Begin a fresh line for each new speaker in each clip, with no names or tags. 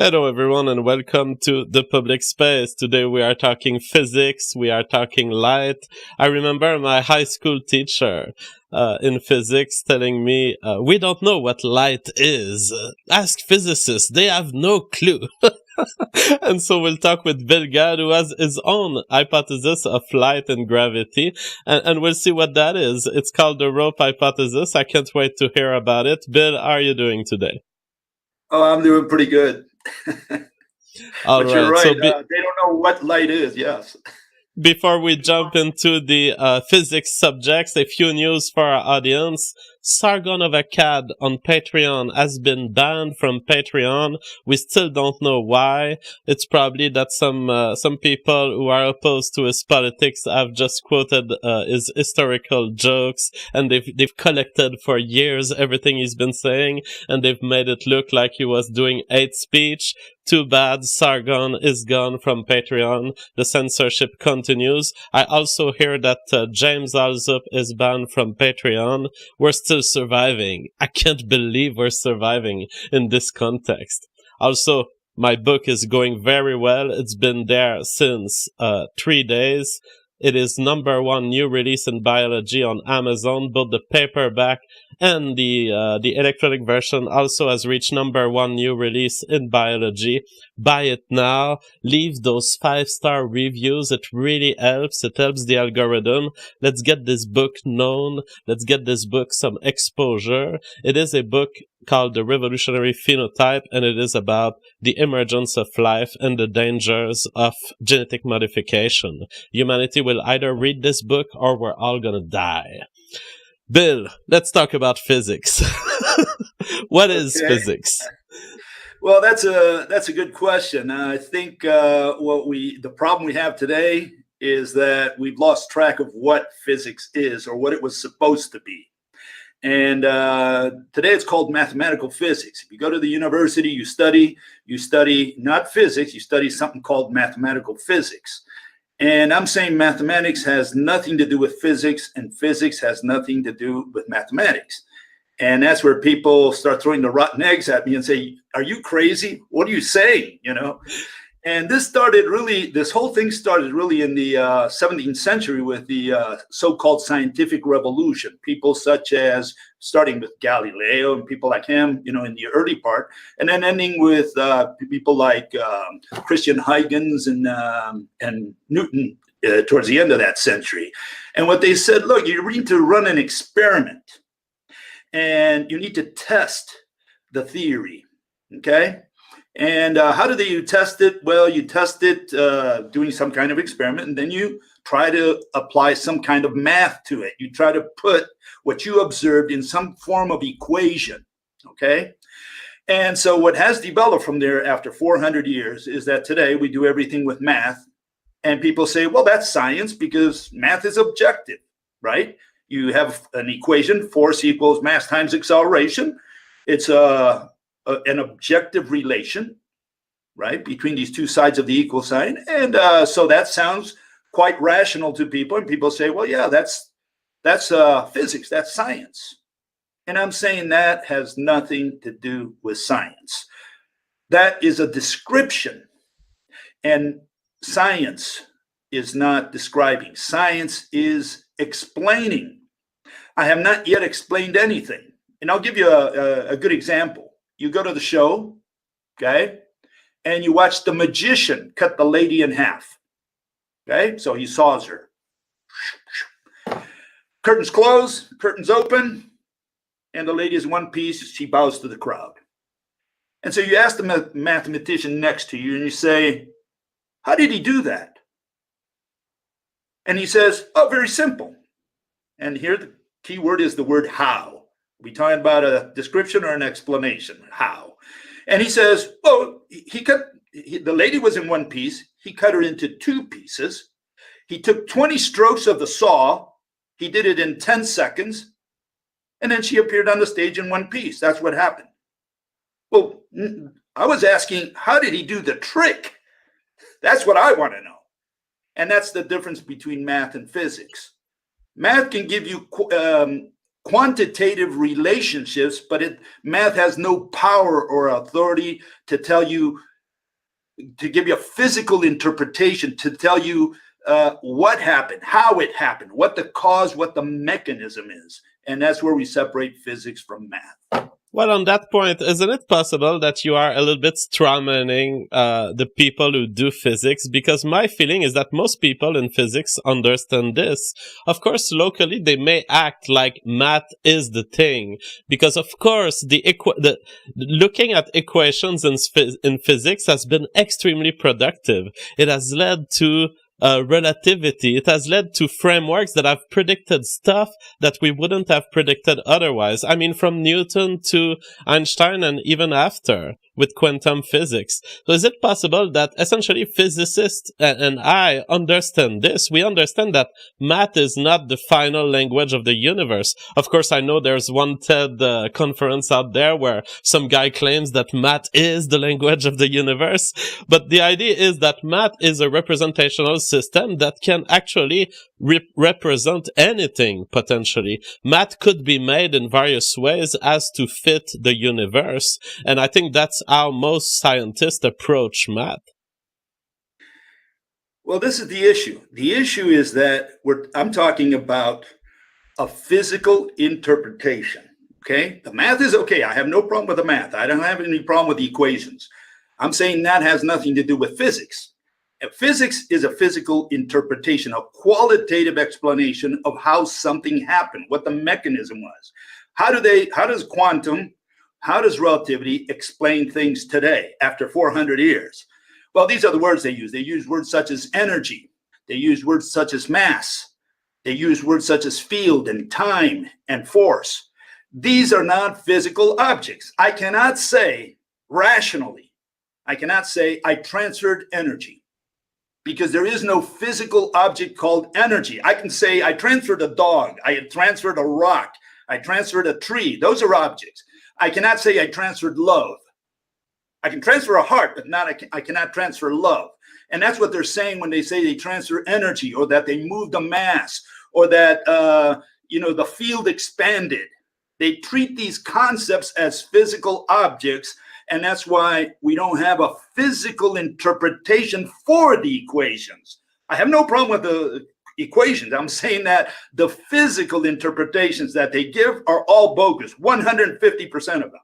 Hello, everyone, and welcome to the public space. Today we are talking physics, we are talking light. I remember my high school teacher in physics telling me, we don't know what light is. Ask physicists, they have no clue. And so we'll talk with Bill Gaede, who has his own hypothesis of light and gravity, and we'll see what that is. It's called the rope hypothesis. I can't wait to hear about it. Bill, how are you doing today?
Oh, I'm doing pretty good.
All
But
right.
you're right.
So
They don't know what light is. Yes.
before we jump into the physics subjects, a few news for our audience. Sargon of Akkad on Patreon has been banned from Patreon. We still don't know why. It's probably that some people who are opposed to his politics have just quoted his historical jokes, and they've collected for years everything he's been saying, and they've made it look like he was doing hate speech. Too bad, Sargon is gone from Patreon. The censorship continues. I also hear that James Alsop is banned from Patreon. We're still surviving. I can't believe we're surviving in this context. Also, my book is going very well. It's been there since 3 days. It is #1 new release in biology on Amazon. Both the paperback and the electronic version also has reached #1 new release in biology. Buy it now. Leave those 5-star reviews. It really helps. It helps the algorithm. Let's get this book known. Let's get this book some exposure. It is a book called The Revolutionary Phenotype, and it is about the emergence of life and the dangers of genetic modification. Humanity will either read this book or we're all gonna die. Bill, let's talk about physics. What is physics?
Well, that's a good question. I think the problem we have today is that we've lost track of what physics is or what it was supposed to be. And today it's called mathematical physics. If you go to the university, you study not physics, you study something called mathematical physics. And I'm saying mathematics has nothing to do with physics, and physics has nothing to do with mathematics. And that's where people start throwing the rotten eggs at me and say, are you crazy? What are you saying? And this whole thing started really in the 17th century with the so-called scientific revolution. People such as, starting with Galileo and people like him, in the early part, and then ending with people like Christian Huygens and Newton towards the end of that century. And what they said, look, you need to run an experiment, and you need to test the theory, okay? And how do you test it? Well, you test it doing some kind of experiment, and then you try to apply some kind of math to it. You try to put what you observed in some form of equation, okay? And so what has developed from there after 400 years is that today we do everything with math, and people say, well, that's science because math is objective, right? You have an equation, force equals mass times acceleration. It's an objective relation, right, between these two sides of the equal sign. And so that sounds quite rational to people. And people say, well, yeah, that's physics, that's science. And I'm saying that has nothing to do with science. That is a description. And science is not describing. Science is explaining. I have not yet explained anything. And I'll give you a good example. You go to the show, okay, and you watch the magician cut the lady in half, okay? So he saws her. Curtains close, curtains open, and the lady is in one piece. She bows to the crowd. And so you ask the mathematician next to you, and you say, how did he do that? And he says, oh, very simple. And here the key word is the word how. Are we talking about a description or an explanation? How? And he says, well, the lady was in one piece. He cut her into 2 pieces. He took 20 strokes of the saw. He did it in 10 seconds. And then she appeared on the stage in one piece. That's what happened. Well, I was asking, how did he do the trick? That's what I want to know. And that's the difference between math and physics. Math can give you quantitative relationships, but math has no power or authority to tell you to give you a physical interpretation to tell you what happened, how it happened, what the cause, what the mechanism is. And that's where we separate physics from math.
Well, on that point, isn't it possible that you are a little bit strawmanning the people who do physics? Because my feeling is that most people in physics understand this. Of course, locally, they may act like math is the thing. Because, of course, looking at equations in physics has been extremely productive. It has led to relativity. It has led to frameworks that have predicted stuff that we wouldn't have predicted otherwise. I mean, from Newton to Einstein and even after with quantum physics. So is it possible that essentially physicists and I understand this? We understand that math is not the final language of the universe. Of course, I know there's one TED conference out there where some guy claims that math is the language of the universe. But the idea is that math is a representational system that can actually represent anything, potentially. Math could be made in various ways as to fit the universe. And I think that's how most scientists approach math.
Well, this is the issue. The issue is that I'm talking about a physical interpretation. Okay? The math is okay. I have no problem with the math. I don't have any problem with the equations. I'm saying that has nothing to do with physics. Physics is a physical interpretation, a qualitative explanation of how something happened, what the mechanism was. How does quantum, how does relativity explain things today after 400 years? Well, these are the words they use. They use words such as energy. They use words such as mass. They use words such as field and time and force. These are not physical objects. I cannot say rationally, I cannot say I transferred energy, because there is no physical object called energy. I can say I transferred a dog, I transferred a rock, I transferred a tree. Those are objects. I cannot say I transferred love. I can transfer a heart, but I cannot transfer love. And that's what they're saying when they say they transfer energy, or that they moved a mass, or that the field expanded. They treat these concepts as physical objects. And that's why we don't have a physical interpretation for the equations. I have no problem with the equations. I'm saying that the physical interpretations that they give are all bogus, 150% of them.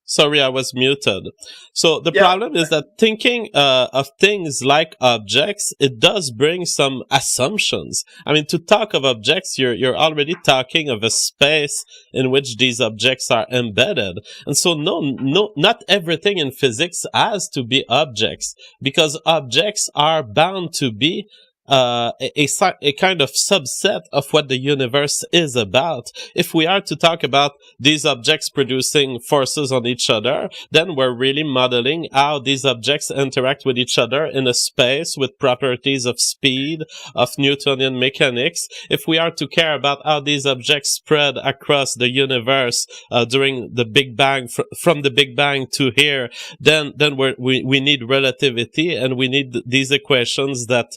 Sorry, I was muted. So the problem is that thinking of things like objects, it does bring some assumptions. I mean, to talk of objects, you're already talking of a space in which these objects are embedded. And so not everything in physics has to be objects, because objects are bound to be a kind of subset of what the universe is about. If we are to talk about these objects producing forces on each other, then we're really modeling how these objects interact with each other in a space with properties of speed, of Newtonian mechanics. If we are to care about how these objects spread across the universe during the Big Bang, from the Big Bang to here, then we need relativity, and we need these equations that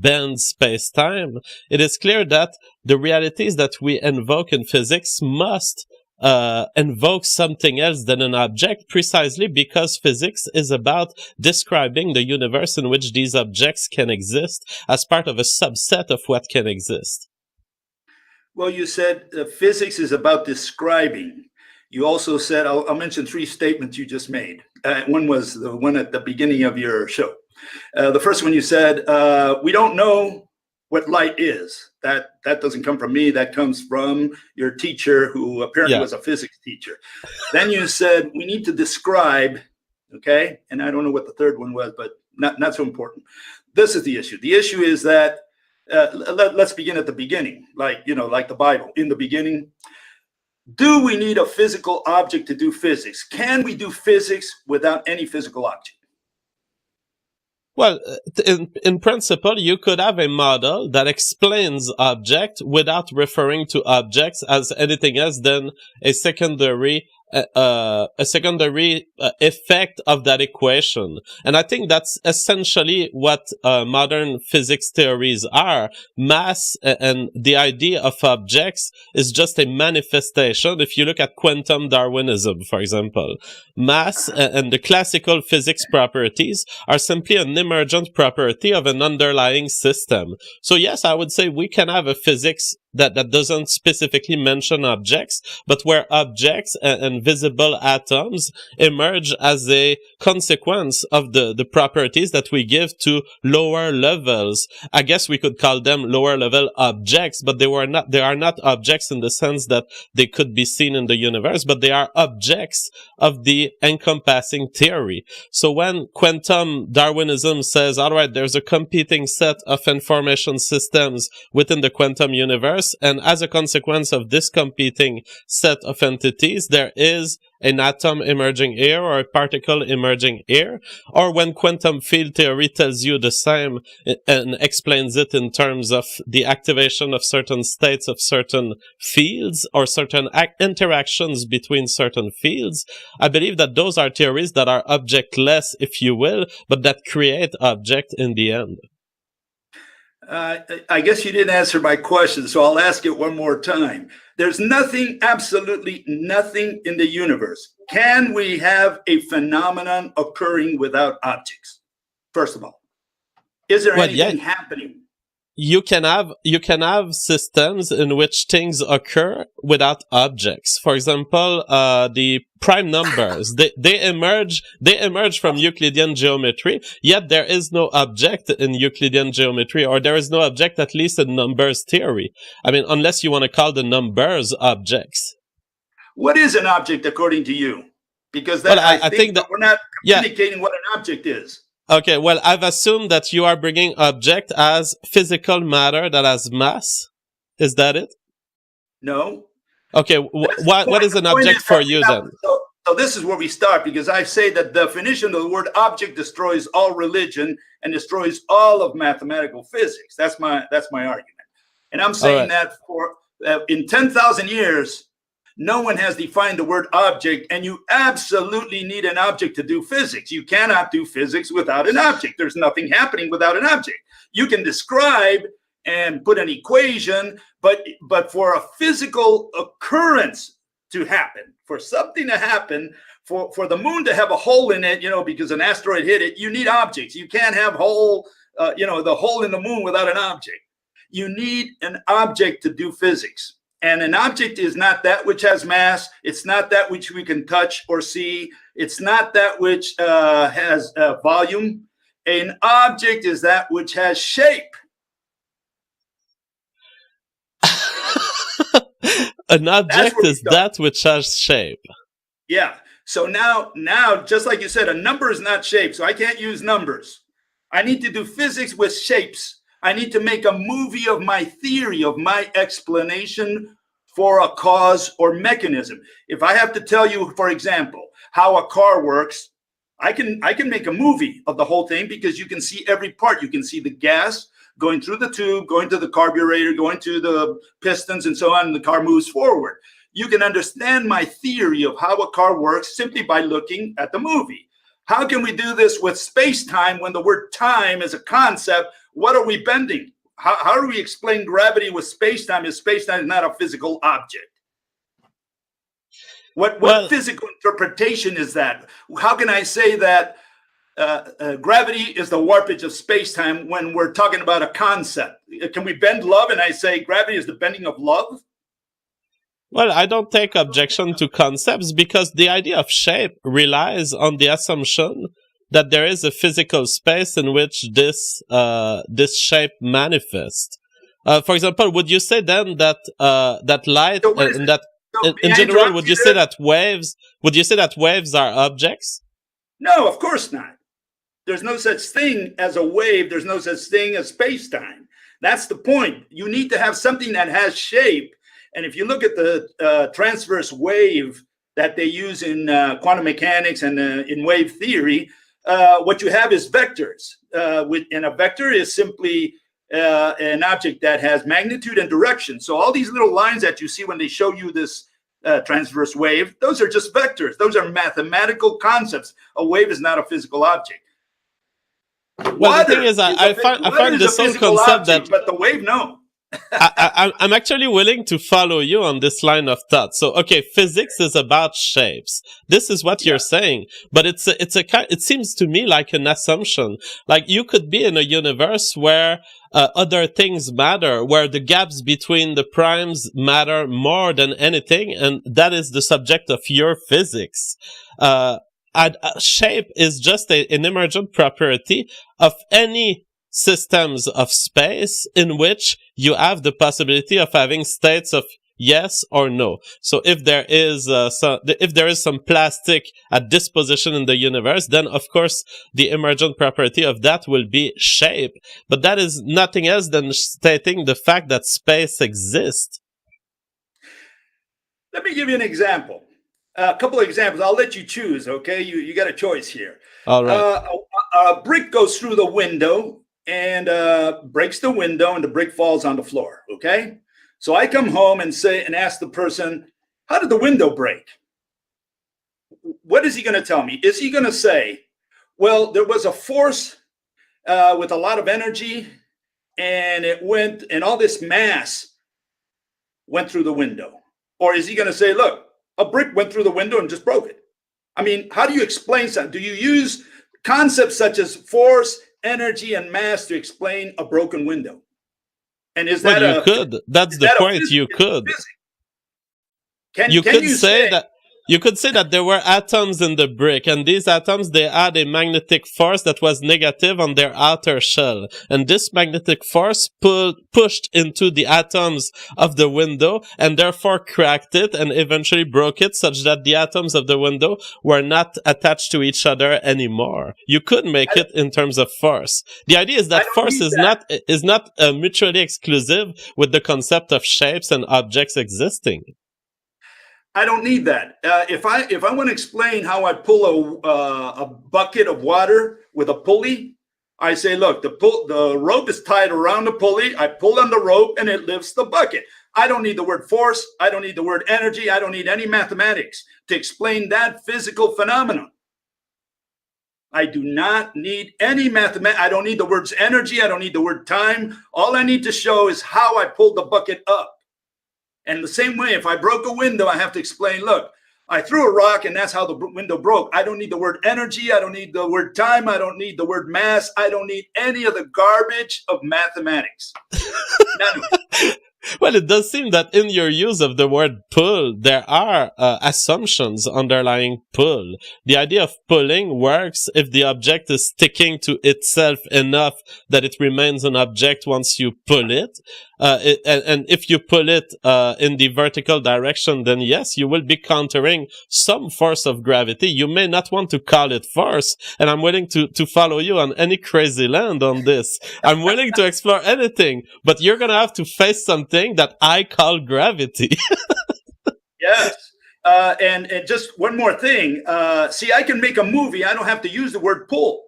bend space-time. It is clear that the realities that we invoke in physics must invoke something else than an object, precisely because physics is about describing the universe in which these objects can exist as part of a subset of what can exist.
Well, you said physics is about describing. You also said, I'll mention three statements you just made. One was the one at the beginning of your show. The first one you said, we don't know what light is. That doesn't come from me. That comes from your teacher, who apparently was a physics teacher. Then you said, we need to describe, okay? And I don't know what the third one was, but not so important. This is the issue. The issue is that, let's begin at the beginning, like the Bible. In the beginning, do we need a physical object to do physics? Can we do physics without any physical object?
Well, in principle, you could have a model that explains object without referring to objects as anything else than a secondary effect of that equation. And I think that's essentially what modern physics theories are. Mass and the idea of objects is just a manifestation. If you look at quantum Darwinism, for example, mass and the classical physics properties are simply an emergent property of an underlying system. So yes, I would say we can have a physics that doesn't specifically mention objects, but where objects and visible atoms emerge as a consequence of the properties that we give to lower levels. I guess we could call them lower level objects, but they are not objects in the sense that they could be seen in the universe, but they are objects of the encompassing theory. So when quantum Darwinism says, all right, there's a competing set of information systems within the quantum universe, and as a consequence of this competing set of entities, there is an atom emerging here or a particle emerging here. Or when quantum field theory tells you the same and explains it in terms of the activation of certain states of certain fields or certain interactions between certain fields, I believe that those are theories that are objectless, if you will, but that create object in the end.
I guess you didn't answer my question, so I'll ask it one more time. There's nothing, absolutely nothing in the universe. Can we have a phenomenon occurring without objects? First of all, is there anything happening?
You can have systems in which things occur without objects. For example, the prime numbers, they emerge from Euclidean geometry, yet there is no object in Euclidean geometry, or there is no object, at least in numbers theory. I mean, unless you want to call the numbers objects.
What is an object according to you? Because that, I think that we're not communicating what an object is.
Okay, well, I've assumed that you are bringing object as physical matter that has mass. Is that it?
No.
Okay, what is an object for you then?
So this is where we start, because I say that the definition of the word object destroys all religion and destroys all of mathematical physics. That's my argument. And I'm saying that for in 10,000 years, no one has defined the word object, and you absolutely need an object to do physics. You cannot do physics without an object. There's nothing happening without an object. You can describe and put an equation, but for a physical occurrence to happen, for something to happen, for the moon to have a hole in it, because an asteroid hit it, you need objects. You can't have the hole in the moon without an object. You need an object to do physics. And an object is not that which has mass. It's not that which we can touch or see. It's not that which has volume. An object is that which has shape.
An object is that which has shape.
Yeah. So now, just like you said, a number is not shape. So I can't use numbers. I need to do physics with shapes. I need to make a movie of my theory, of my explanation for a cause or mechanism. If I have to tell you, for example, how a car works, I can make a movie of the whole thing, because you can see every part. You can see the gas going through the tube, going to the carburetor, going to the pistons, and so on, and the car moves forward. You can understand my theory of how a car works simply by looking at the movie. How can we do this with space-time when the word time is a concept? What are we bending? How do we explain gravity with space-time if space-time is not a physical object? What physical interpretation is that? How can I say that gravity is the warpage of space-time when we're talking about a concept? Can we bend love and I say gravity is the bending of love?
Well, I don't take objection to concepts, because the idea of shape relies on the assumption that there is a physical space in which this shape manifests. For example, would you say then that that light and that in general, would you say that waves are objects?
No, of course not. There's no such thing as a wave. There's no such thing as space-time. That's the point. You need to have something that has shape. And if you look at the transverse wave that they use in quantum mechanics and in wave theory, what you have is vectors. And a vector is simply an object that has magnitude and direction. So all these little lines that you see when they show you this transverse wave. Those are just vectors. Those are mathematical concepts. A wave is not a physical object.
Well, the thing is, I find this whole concept that,
but the wave, no.
I'm actually willing to follow you on this line of thought. So, okay, physics is about shapes. This is what you're saying, but it seems to me like an assumption. Like you could be in a universe where other things matter, where the gaps between the primes matter more than anything, and that is the subject of your physics. Shape is just an emergent property of any systems of space in which you have the possibility of having states of yes or no. So if there is some plastic at this position in the universe, then of course the emergent property of that will be shape. But that is nothing else than stating the fact that space exists.
Let me give you an example. A couple of examples. I'll let you choose, okay? You got a choice here.
All right.
A brick goes through the window and breaks the window, and the brick falls on the floor, okay? So I come home and ask the person, how did the window break? What is he going to tell me? Is he going to say, well, there was a force with a lot of energy, and it went, and all this mass went through the window? Or is he going to say, look, a brick went through the window and just broke it? I mean, how do you explain something? Do you use concepts such as force, energy, and mass to explain a broken window? And is that
you could. That's the point. You could. You could say that there were atoms in the brick, and these atoms, they had a magnetic force that was negative on their outer shell. And this magnetic force pushed into the atoms of the window and therefore cracked it and eventually broke it such that the atoms of the window were not attached to each other anymore. You could make it in terms of force. The idea is that force is not mutually exclusive with the concept of shapes and objects existing.
I don't need that. If I want to explain how I pull a bucket of water with a pulley, I say, look, the rope is tied around the pulley. I pull on the rope and it lifts the bucket. I don't need the word force. I don't need the word energy. I don't need any mathematics to explain that physical phenomenon. I do not need any mathematics. I don't need the words energy. I don't need the word time. All I need to show is how I pulled the bucket up. And the same way, if I broke a window, I have to explain, look, I threw a rock and that's how the window broke. I don't need the word energy. I don't need the word time. I don't need the word mass. I don't need any of the garbage of mathematics. None of it.
Well, it does seem that in your use of the word pull, there are assumptions underlying pull. The idea of pulling works if the object is sticking to itself enough that it remains an object once you pull it. And if you pull it in the vertical direction, then yes, you will be countering some force of gravity. You may not want to call it force, and I'm willing to follow you on any crazy land on this. I'm willing to explore anything, but you're going to have to face something that I call gravity.
Yes. And just one more thing. See, I can make a movie. I don't have to use the word pull.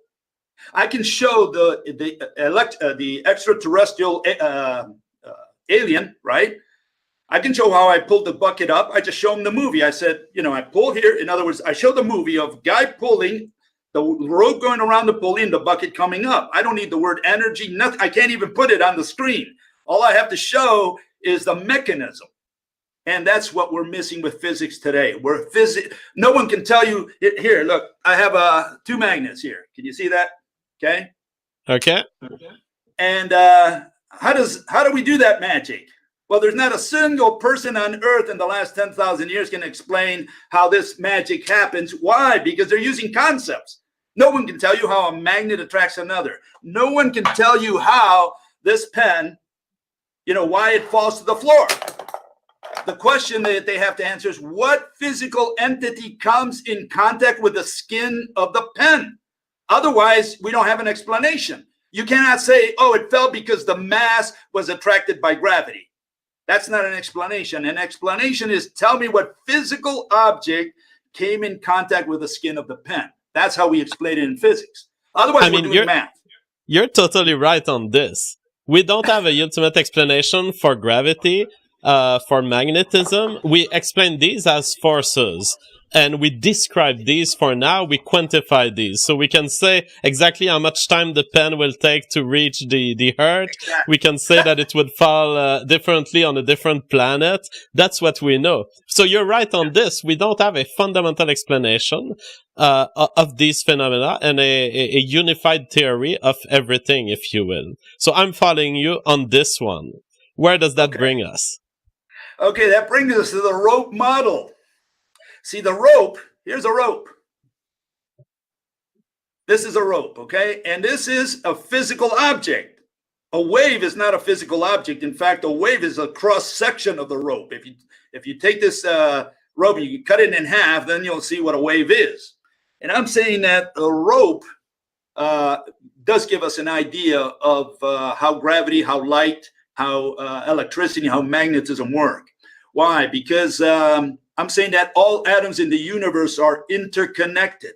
I can show the extraterrestrial alien, right? I can show how I pulled the bucket up. I just show him the movie. I said, I pull here. In other words, I show the movie of guy pulling, the rope going around the pulley and the bucket coming up. I don't need the word energy. Nothing. I can't even put it on the screen. All I have to show is the mechanism. And that's what we're missing with physics today. No one can tell you, here, look, I have 2 magnets here. Can you see that? Okay.
Okay.
And how do we do that magic? Well, there's not a single person on earth in the last 10,000 years can explain how this magic happens. Why? Because they're using concepts. No one can tell you how a magnet attracts another. No one can tell you how this pen, why it falls to the floor. The question that they have to answer is, what physical entity comes in contact with the skin of the pen? Otherwise, we don't have an explanation. You cannot say, oh, it fell because the mass was attracted by gravity. That's not an explanation. An explanation is, tell me what physical object came in contact with the skin of the pen. That's how we explain it in physics. Otherwise, we're doing math.
You're totally right on this. We don't have a ultimate explanation for gravity. for magnetism, we explain these as forces. And we describe these for now, we quantify these. So we can say exactly how much time the pen will take to reach the Earth. We can say that it would fall differently on a different planet. That's what we know. So you're right on this. We don't have a fundamental explanation of these phenomena and a unified theory of everything, if you will. So I'm following you on this one. Where does that bring us?
Okay, that brings us to the rope model. See, the rope, here's a rope. This is a rope, okay? And this is a physical object. A wave is not a physical object. In fact, a wave is a cross-section of the rope. If you take this rope, you cut it in half, then you'll see what a wave is. And I'm saying that a rope does give us an idea of how gravity, how light, how electricity, how magnetism work. Why? Because I'm saying that all atoms in the universe are interconnected,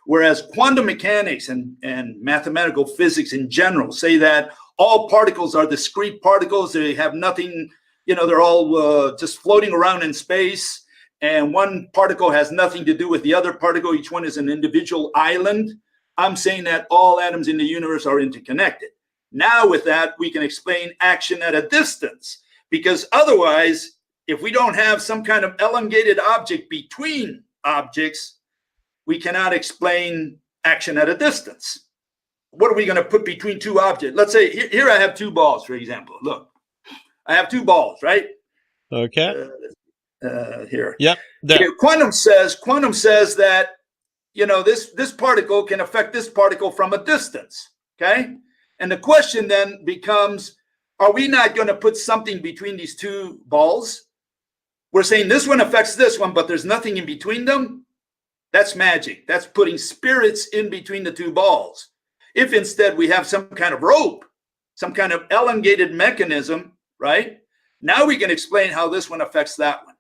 whereas quantum mechanics and mathematical physics in general say that all particles are discrete particles. They have nothing, they're all just floating around in space, and one particle has nothing to do with the other particle. Each one is an individual island. I'm saying that all atoms in the universe are interconnected. Now with that, we can explain action at a distance, because otherwise, if we don't have some kind of elongated object between objects, we cannot explain action at a distance. What are we going to put between two objects? Let's say here I have two balls, for example. Look, I have two balls, right?
Okay.
Here.
Yep. There.
Quantum says that this particle can affect this particle from a distance. Okay. And the question then becomes, are we not going to put something between these two balls? We're saying this one affects this one, but there's nothing in between them. That's magic. That's putting spirits in between the two balls. If instead we have some kind of rope, some kind of elongated mechanism, right? Now we can explain how this one affects that one.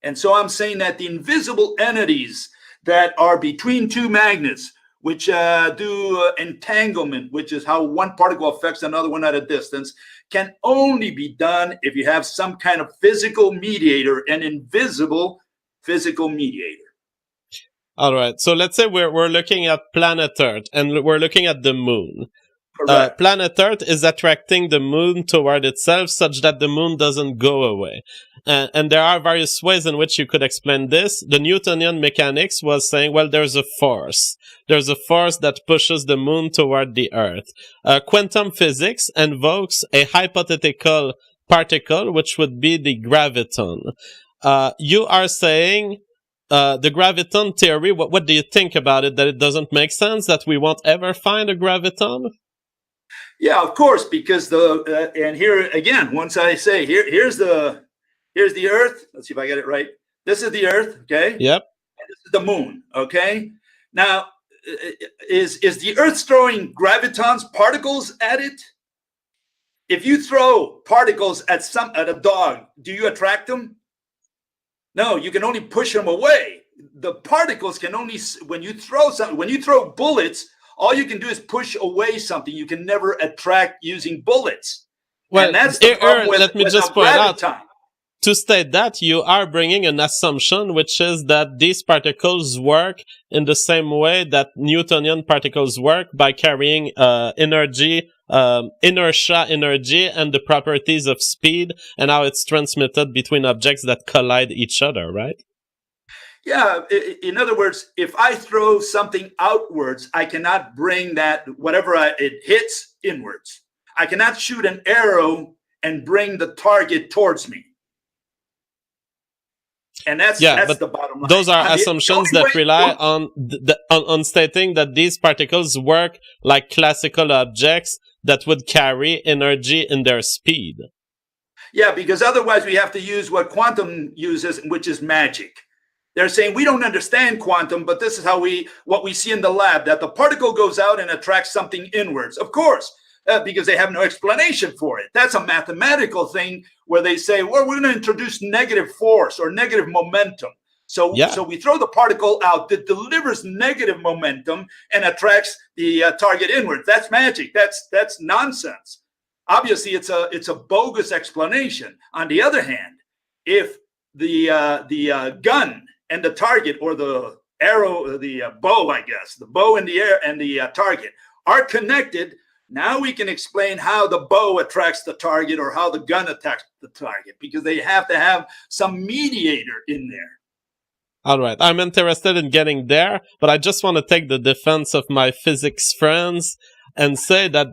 And so I'm saying that the invisible entities that are between two magnets, which do entanglement, which is how one particle affects another one at a distance, can only be done if you have some kind of physical mediator, an invisible physical mediator.
All right. So let's say we're looking at planet Earth and we're looking at the moon. Planet Earth is attracting the moon toward itself such that the moon doesn't go away. And there are various ways in which you could explain this. The Newtonian mechanics was saying, well, there's a force. There's a force that pushes the moon toward the Earth. Quantum physics invokes a hypothetical particle, which would be the graviton. You are saying the graviton theory, what do you think about it? That it doesn't make sense? That we won't ever find a graviton?
Yeah, of course, because and here again, once I say here's the Earth. Let's see if I get it right. This is the Earth, okay?
Yep.
And this is the moon, okay? Now, is the Earth throwing gravitons, particles at it? If you throw particles at a dog, do you attract them? No, you can only push them away. The particles can only, when you throw bullets, all you can do is push away something. You can never attract using bullets.
Well,
and that's the problem with,
let me just point out, to state that, you are bringing an assumption, which is that these particles work in the same way that Newtonian particles work, by carrying energy, inertia energy, and the properties of speed, and how it's transmitted between objects that collide each other, right?
Yeah, in other words, if I throw something outwards, I cannot bring that, whatever it hits, inwards. I cannot shoot an arrow and bring the target towards me. And that's the bottom line.
Those are assumptions that rely on stating that these particles work like classical objects that would carry energy in their speed.
Yeah, because otherwise we have to use what quantum uses, which is magic. They're saying we don't understand quantum, but this is what we see in the lab, that the particle goes out and attracts something inwards. Of course, because they have no explanation for it. That's a mathematical thing where they say, well, we're going to introduce negative force or negative momentum. So we throw the particle out that delivers negative momentum and attracts the target inwards. That's magic. That's nonsense. Obviously, it's a bogus explanation. On the other hand, if the gun and the target, or the arrow, the bow, I guess, the bow in the air and the target are connected, now we can explain how the bow attracts the target or how the gun attacks the target, because they have to have some mediator in there.
All right, I'm interested in getting there, but I just want to take the defense of my physics friends and say that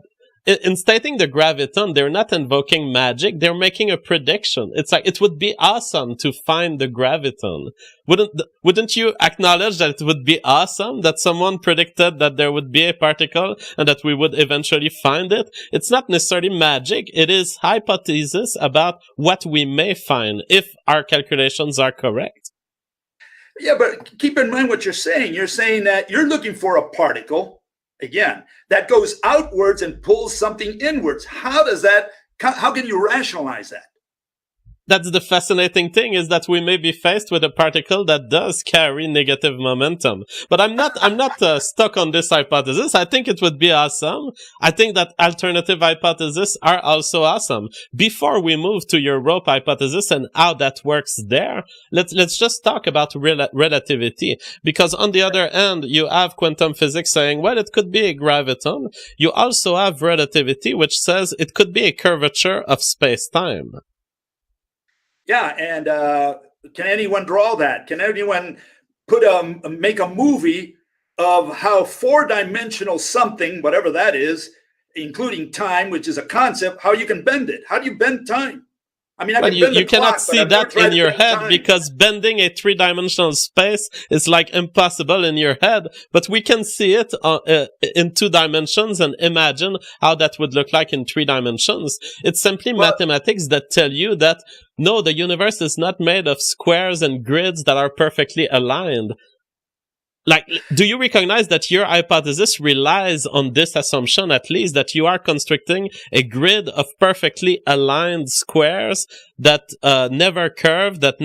in stating the graviton, they're not invoking magic, they're making a prediction. It's like, it would be awesome to find the graviton. Wouldn't you acknowledge that it would be awesome that someone predicted that there would be a particle and that we would eventually find it? It's not necessarily magic, it is hypothesis about what we may find if our calculations are correct.
Yeah, but keep in mind what you're saying. You're saying that you're looking for a particle, again, that goes outwards and pulls something inwards. How can you rationalize that?
That's the fascinating thing, is that we may be faced with a particle that does carry negative momentum. But I'm not stuck on this hypothesis. I think it would be awesome. I think that alternative hypotheses are also awesome. Before we move to your rope hypothesis and how that works there, let's just talk about relativity. Because on the other end, you have quantum physics saying, well, it could be a graviton. You also have relativity, which says it could be a curvature of space-time.
Yeah, and can anyone draw that? Can anyone make a movie of how four-dimensional something, whatever that is, including time, which is a concept, how you can bend it? How do you bend time? I mean,
you cannot see that in your head, because bending a three-dimensional space is like impossible in your head, but we can see it in 2 dimensions and imagine how that would look like in 3 dimensions. It's simply mathematics that tell you that no, the universe is not made of squares and grids that are perfectly aligned. Like, do you recognize that your hypothesis relies on this assumption, at least, that you are constructing a grid of perfectly aligned squares that never curve, that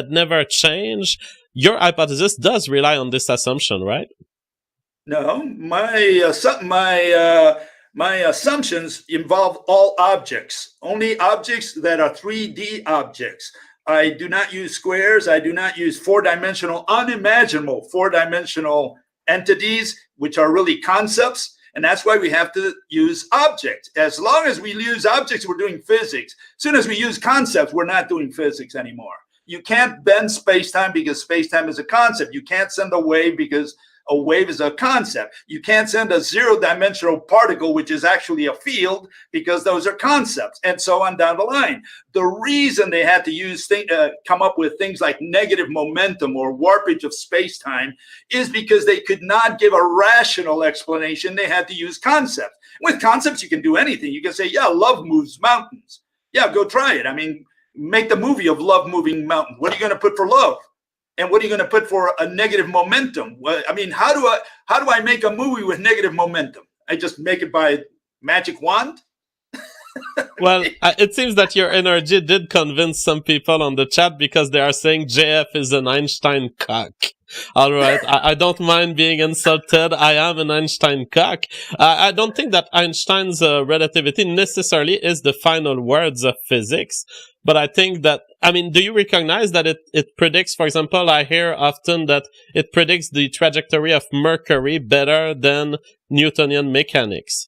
never change? Your hypothesis does rely on this assumption, right?
No, my assumptions involve all objects, only objects that are 3D objects. I do not use squares. I do not use unimaginable four-dimensional entities, which are really concepts. And that's why we have to use objects. As long as we use objects, we're doing physics. As soon as we use concepts, we're not doing physics anymore. You can't bend space-time because space-time is a concept. You can't send a wave because a wave is a concept. You can't send a zero-dimensional particle, which is actually a field, because those are concepts, and so on down the line. The reason they had to come up with things like negative momentum or warpage of space-time is because they could not give a rational explanation. They had to use concepts. With concepts, you can do anything. You can say, yeah, love moves mountains. Yeah, go try it. I mean, make the movie of love moving mountains. What are you going to put for love? And what are you going to put for a negative momentum? Well, I mean, how do I make a movie with negative momentum? I just make it by magic wand?
Well, it seems that your energy did convince some people on the chat, because they are saying JF is an Einstein cock. All right, I don't mind being insulted. I am an Einstein cock. I don't think that Einstein's relativity necessarily is the final words of physics. But I think that, I mean, do you recognize that it predicts, for example, I hear often that it predicts the trajectory of Mercury better than Newtonian mechanics?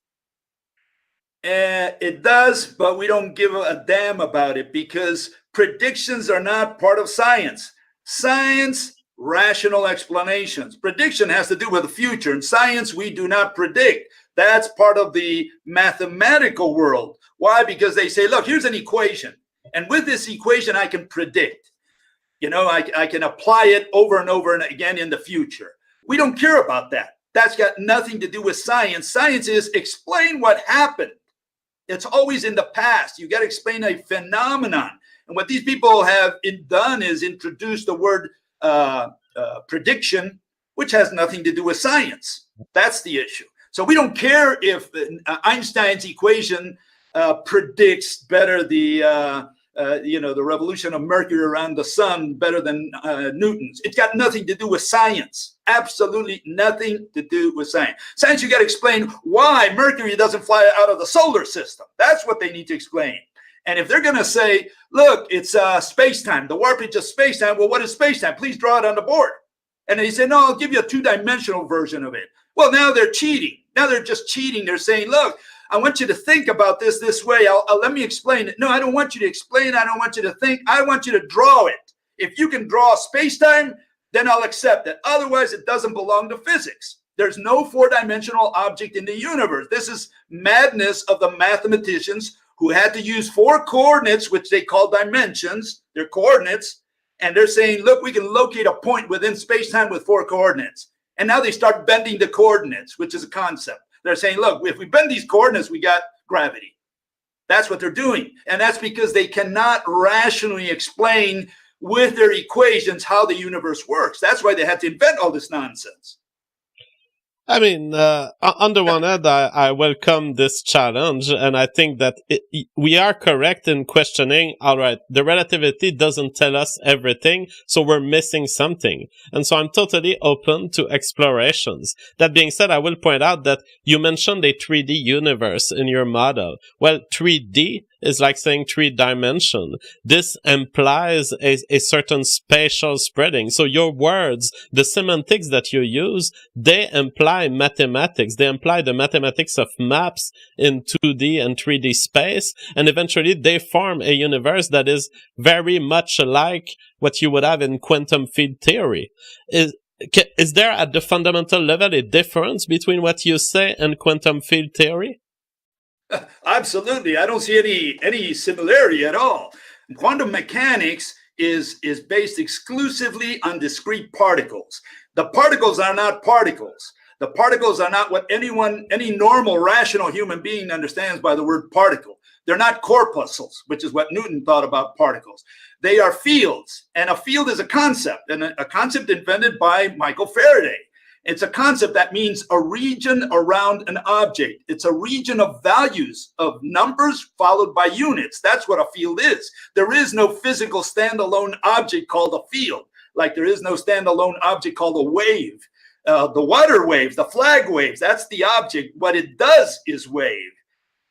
It does, but we don't give a damn about it, because predictions are not part of science. Science, rational explanations. Prediction has to do with the future. In science, we do not predict. That's part of the mathematical world. Why? Because they say, look, here's an equation. And with this equation, I can predict. You know, I can apply it over and over and again in the future. We don't care about that. That's got nothing to do with science. Science is explain what happened. It's always in the past. You got to explain a phenomenon. And what these people have done is introduce the word prediction, which has nothing to do with science. That's the issue. So we don't care if Einstein's equation predicts better the revolution of Mercury around the sun better than Newton's. It's got nothing to do with science. Absolutely nothing to do with science. Science, you got to explain why Mercury doesn't fly out of the solar system. That's what they need to explain. And if they're going to say, look, it's space-time, the warpage of space-time, well, what is space-time? Please draw it on the board. And they say, no, I'll give you a two-dimensional version of it. Well, now they're cheating. Now they're just cheating. They're saying, look, I want you to think about this way. Let me explain it. No, I don't want you to explain. I don't want you to think. I want you to draw it. If you can draw space-time, then I'll accept it. Otherwise, it doesn't belong to physics. There's no four-dimensional object in the universe. This is madness of the mathematicians who had to use four coordinates, which they call dimensions. They're coordinates. And they're saying, look, we can locate a point within space-time with four coordinates. And now they start bending the coordinates, which is a concept. They're saying, look, if we bend these coordinates, we got gravity. That's what they're doing. And that's because they cannot rationally explain with their equations how the universe works. That's why they had to invent all this nonsense.
I mean, on the one hand, I welcome this challenge, and I think that we are correct in questioning, all right, the relativity doesn't tell us everything, so we're missing something. And so I'm totally open to explorations. That being said, I will point out that you mentioned a 3D universe in your model. Well, 3D is like saying 3-dimension. This implies a certain spatial spreading. So your words, the semantics that you use, they imply mathematics. They imply the mathematics of maps in 2D and 3D space. And eventually they form a universe that is very much like what you would have in quantum field theory. Is there at the fundamental level a difference between what you say and quantum field theory?
Absolutely. I don't see any similarity at all. Quantum mechanics is based exclusively on discrete particles. The particles are not particles. The particles are not what any normal rational human being understands by the word particle. They're not corpuscles, which is what Newton thought about particles. They are fields, and a field is a concept, and a concept invented by Michael Faraday. It's a concept that means a region around an object. It's a region of values, of numbers followed by units. That's what a field is. There is no physical standalone object called a field, like there is no standalone object called a wave. The water waves, the flag waves, that's the object. What it does is wave.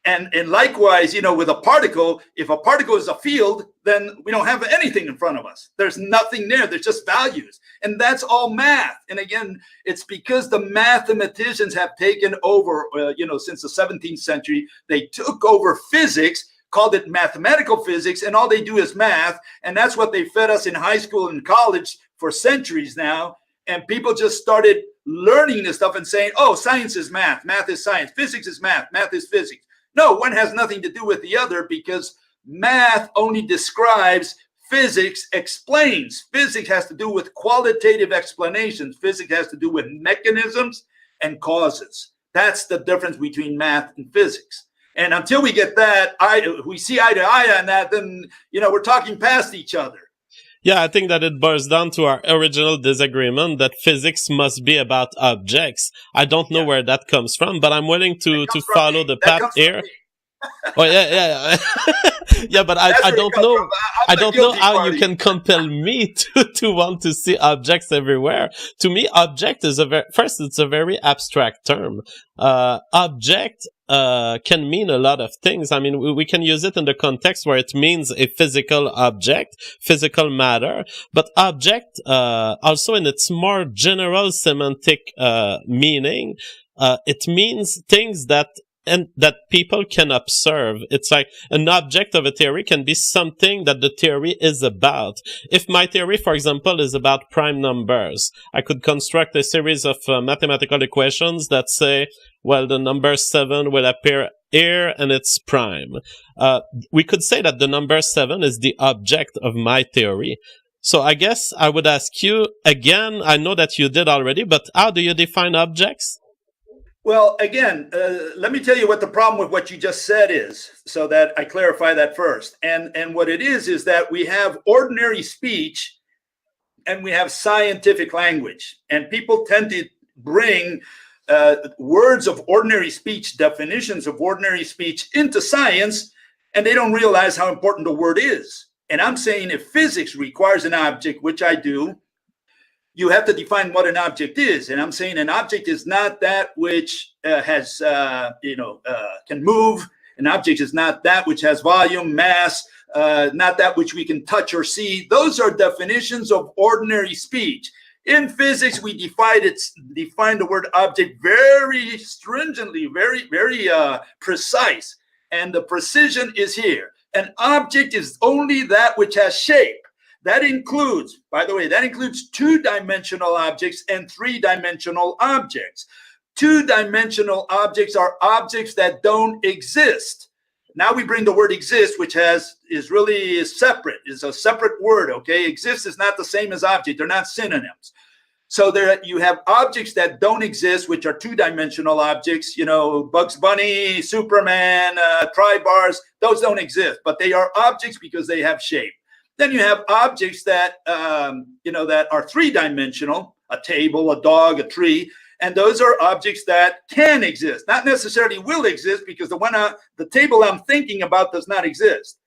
And likewise, with a particle, if a particle is a field, then we don't have anything in front of us. There's nothing there. There's just values. And that's all math. And again, it's because the mathematicians have taken over, since the 17th century, they took over physics, called it mathematical physics, and all they do is math. And that's what they fed us in high school and college for centuries now. And people just started learning this stuff and saying, oh, science is math, math is science, physics is math, math is physics. No, one has nothing to do with the other because math only describes, physics explains. Physics has to do with qualitative explanations. Physics has to do with mechanisms and causes. That's the difference between math and physics. And until we get that, we see eye to eye on that, then, we're talking past each other.
Yeah, I think that it boils down to our original disagreement that physics must be about objects. I don't know where that comes from, but I'm willing to follow the path here. Oh yeah. Yeah, but I don't know. I don't know how you can compel me to want to see objects everywhere. To me, object is it's a very abstract term. Object can mean a lot of things. I mean, we can use it in the context where it means a physical object, physical matter, but object also in its more general semantic meaning, it means things that people can observe. It's like an object of a theory can be something that the theory is about. If my theory, for example, is about prime numbers, I could construct a series of mathematical equations that say, well, the number 7 will appear here and it's prime. We could say that the number 7 is the object of my theory. So I guess I would ask you again, I know that you did already, but how do you define objects?
Well, again, let me tell you what the problem with what you just said is, so that I clarify that first. And what it is that we have ordinary speech and we have scientific language. And people tend to bring words of ordinary speech, definitions of ordinary speech into science, and they don't realize how important the word is. And I'm saying if physics requires an object, which I do, you have to define what an object is. And I'm saying an object is not that which can move An object is not that which has volume, mass, not that which we can touch or see. Those are definitions of ordinary speech. In physics, we define the word object very stringently, very precise. And the precision is here. An object is only that which has shape. That includes, by the way, two-dimensional objects and three-dimensional objects. Two-dimensional objects are objects that don't exist. Now we bring the word exist, which is really separate, is a separate word, okay? Exist is not the same as object. They're not synonyms. So there you have objects that don't exist, which are two-dimensional objects, Bugs Bunny, Superman, tri-bars, those don't exist, but they are objects because they have shape. Then you have objects that, that are three-dimensional, a table, a dog, a tree, and those are objects that can exist, not necessarily will exist, because the table I'm thinking about does not exist.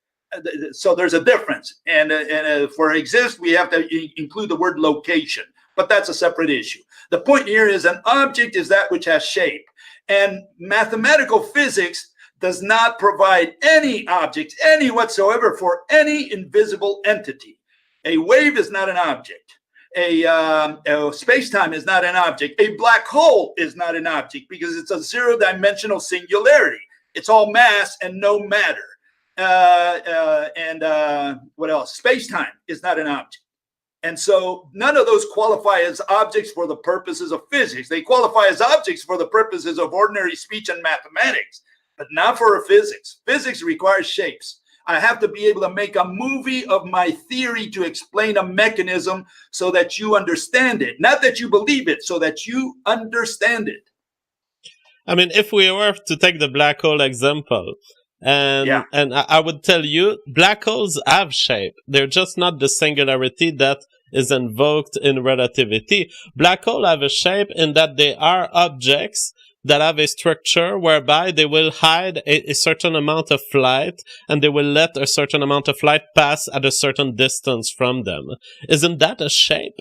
So there's a difference. And for exist, we have to include the word location, but that's a separate issue. The point here is an object is that which has shape. And mathematical physics does not provide any object, any whatsoever, for any invisible entity. A wave is not an object. A space-time is not an object. A black hole is not an object because it's a zero-dimensional singularity. It's all mass and no matter. What else? Space-time is not an object. And so none of those qualify as objects for the purposes of physics. They qualify as objects for the purposes of ordinary speech and mathematics, but not for physics. Physics requires shapes. I have to be able to make a movie of my theory to explain a mechanism so that you understand it. Not that you believe it, so that you understand it.
I mean, if we were to take the black hole example, and I would tell you, black holes have shape. They're just not the singularity that is invoked in relativity. Black holes have a shape in that they are objects that have a structure whereby they will hide a certain amount of light, and they will let a certain amount of light pass at a certain distance from them. Isn't that a shape?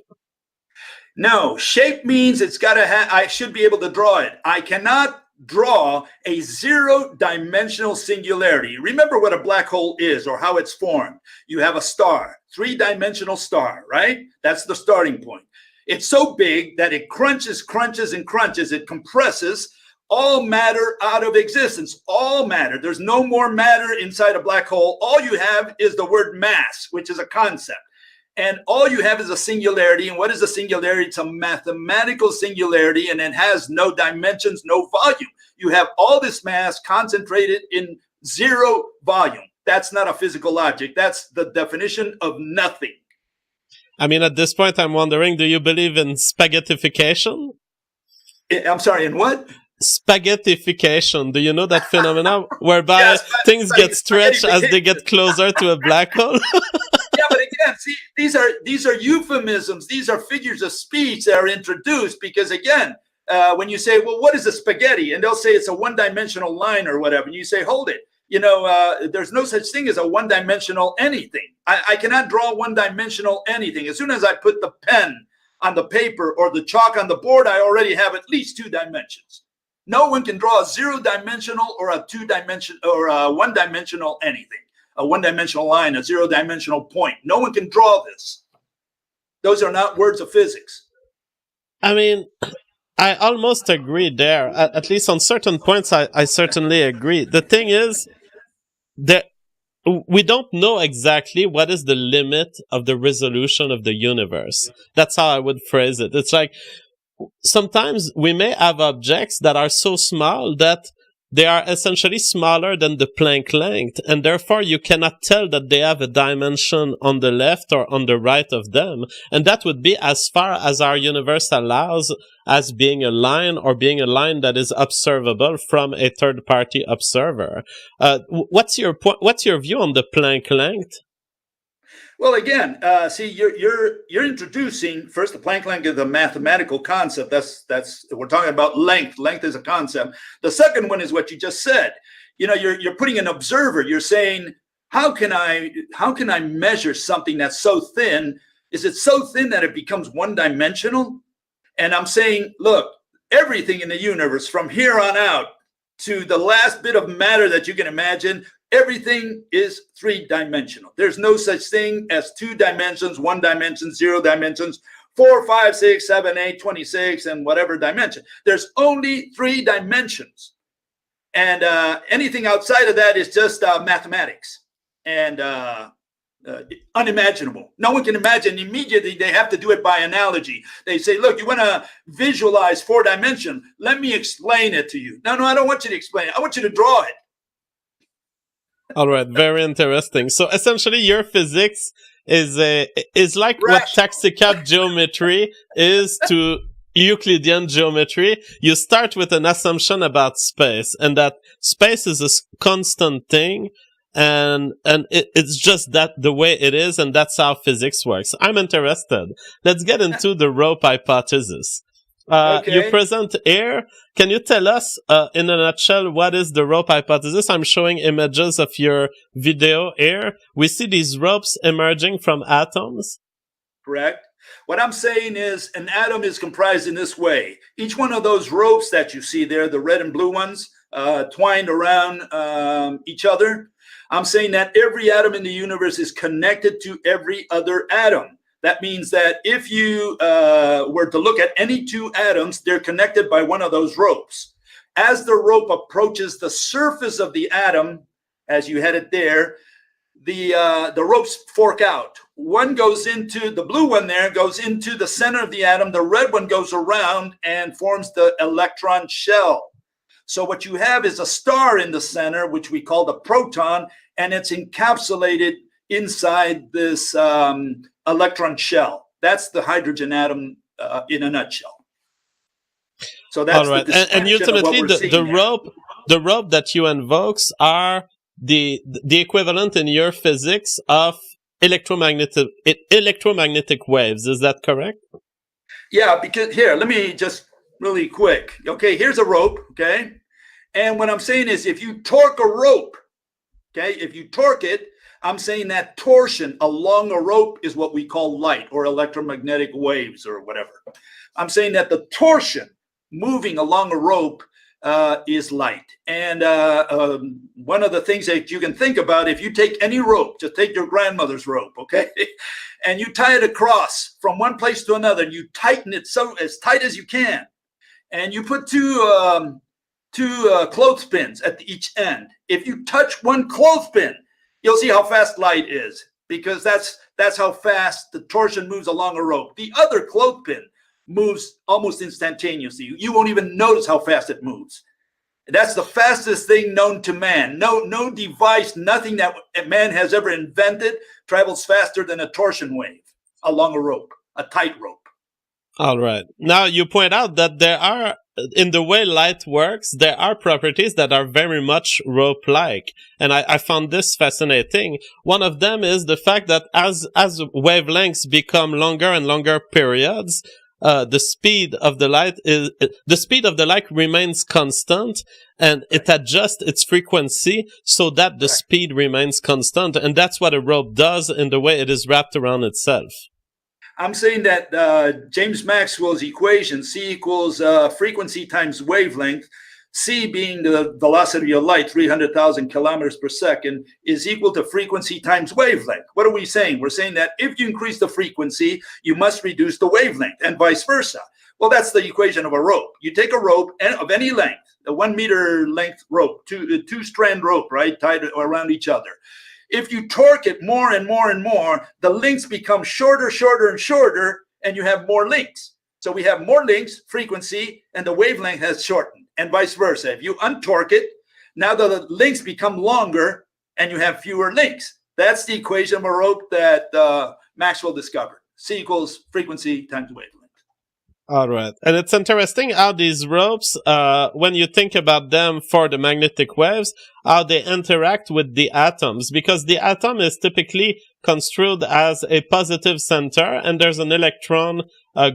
No, shape means it's got to I should be able to draw it. I cannot draw a zero-dimensional singularity. Remember what a black hole is or how it's formed. You have a star, three-dimensional star, right? That's the starting point. It's so big that it crunches, and crunches. It compresses all matter out of existence, all matter. There's no more matter inside a black hole. All you have is the word mass, which is a concept. And all you have is a singularity. And what is a singularity? It's a mathematical singularity, and it has no dimensions, no volume. You have all this mass concentrated in zero volume. That's not a physical object. That's the definition of nothing.
I mean, at this point, I'm wondering, do you believe in spaghettification?
I'm sorry, in what?
Spaghettification. Do you know that phenomenon whereby things get stretched as they get closer to a black hole?
Yeah, but again, see, these are euphemisms. These are figures of speech that are introduced because, again, when you say, well, what is a spaghetti? And they'll say it's a one-dimensional line or whatever. And you say, hold it. There's no such thing as a one-dimensional anything. I cannot draw one-dimensional anything. As soon as I put the pen on the paper or the chalk on the board, I already have at least two dimensions. No one can draw a zero-dimensional or a two-dimensional or a one-dimensional anything. A one-dimensional line, a zero-dimensional point. No one can draw this. Those are not words of physics.
I mean, I almost agree there. At least on certain points, I certainly agree. The thing is that we don't know exactly what is the limit of the resolution of the universe. That's how I would phrase it. It's like sometimes we may have objects that are so small that they are essentially smaller than the Planck length, and therefore you cannot tell that they have a dimension on the left or on the right of them. And that would be as far as our universe allows as being a line or being a line that is observable from a third-party observer. What's your point? What's your view on the Planck length?
Well, again, see, you're introducing first the Planck length is a mathematical concept. That's we're talking about length. Length is a concept. The second one is what you just said. You're putting an observer. You're saying, how can I measure something that's so thin? Is it so thin that it becomes one-dimensional? And I'm saying, look, everything in the universe from here on out to the last bit of matter that you can imagine, everything is three-dimensional. There's no such thing as 2 dimensions, 1 dimension, 0 dimensions, 4, 5, 6, 7, 8, 26, and whatever dimension. There's only 3 dimensions. And anything outside of that is just mathematics and unimaginable. No one can imagine. Immediately, they have to do it by analogy. They say, look, you want to visualize 4 dimension. Let me explain it to you. No, I don't want you to explain it. I want you to draw it.
All right, very interesting. So essentially, your physics is like
Rational.
what taxicab geometry is to Euclidean geometry. You start with an assumption about space, and that space is a constant thing, and it's just that the way it is, and that's how physics works. I'm interested. Let's get into the rope hypothesis.
Okay.
You present here. Can you tell us, in a nutshell, what is the rope hypothesis? I'm showing images of your video here. We see these ropes emerging from atoms.
Correct. What I'm saying is an atom is comprised in this way. Each one of those ropes that you see there, the red and blue ones, twined around each other. I'm saying that every atom in the universe is connected to every other atom. That means that if you were to look at any 2 atoms, they're connected by one of those ropes. As the rope approaches the surface of the atom, as you had it there, the ropes fork out. One goes into, the blue one there goes into the center of the atom. The red one goes around and forms the electron shell. So what you have is a star in the center, which we call the proton, and it's encapsulated inside this electron shell. That's the hydrogen atom in a nutshell. So that's
all right. And ultimately, the rope that you invokes are the equivalent in your physics of electromagnetic waves. Is that correct?
Yeah, because here, let me just really quick. Okay, here's a rope. Okay, and what I'm saying is, if you torque a rope, okay, if you torque it, I'm saying that torsion along a rope is what we call light or electromagnetic waves or whatever. I'm saying that the torsion moving along a rope is light. And one of the things that you can think about, if you take any rope, just take your grandmother's rope, okay, and you tie it across from one place to another, and you tighten it so as tight as you can, and you put two clothespins at each end. If you touch one clothespin, you'll see how fast light is, because that's how fast the torsion moves along a rope. The other clothespin moves almost instantaneously. You won't even notice how fast it moves. That's the fastest thing known to man. No device, nothing that man has ever invented travels faster than a torsion wave along a rope, a tight rope.
All right. Now you point out that there are, in the way light works, there are properties that are very much rope-like. And I found this fascinating. One of them is the fact that as wavelengths become longer and longer periods, the speed of the light remains constant, and it adjusts its frequency so that the speed remains constant. And that's what a rope does in the way it is wrapped around itself.
I'm saying that James Maxwell's equation, C equals frequency times wavelength, C being the velocity of light, 300,000 kilometers per second, is equal to frequency times wavelength. What are we saying? We're saying that if you increase the frequency, you must reduce the wavelength, and vice versa. Well, that's the equation of a rope. You take a rope of any length, a 1 meter length rope, two-strand rope, right, tied around each other. If you torque it more and more and more, the links become shorter, shorter, and shorter, and you have more links. So we have more links, frequency, and the wavelength has shortened, and vice versa. If you untorque it, now the links become longer, and you have fewer links. That's the equation of a rope that Maxwell discovered. C equals frequency times wavelength.
All right. And it's interesting how these ropes, when you think about them for the magnetic waves, how they interact with the atoms, because the atom is typically construed as a positive center, and there's an electron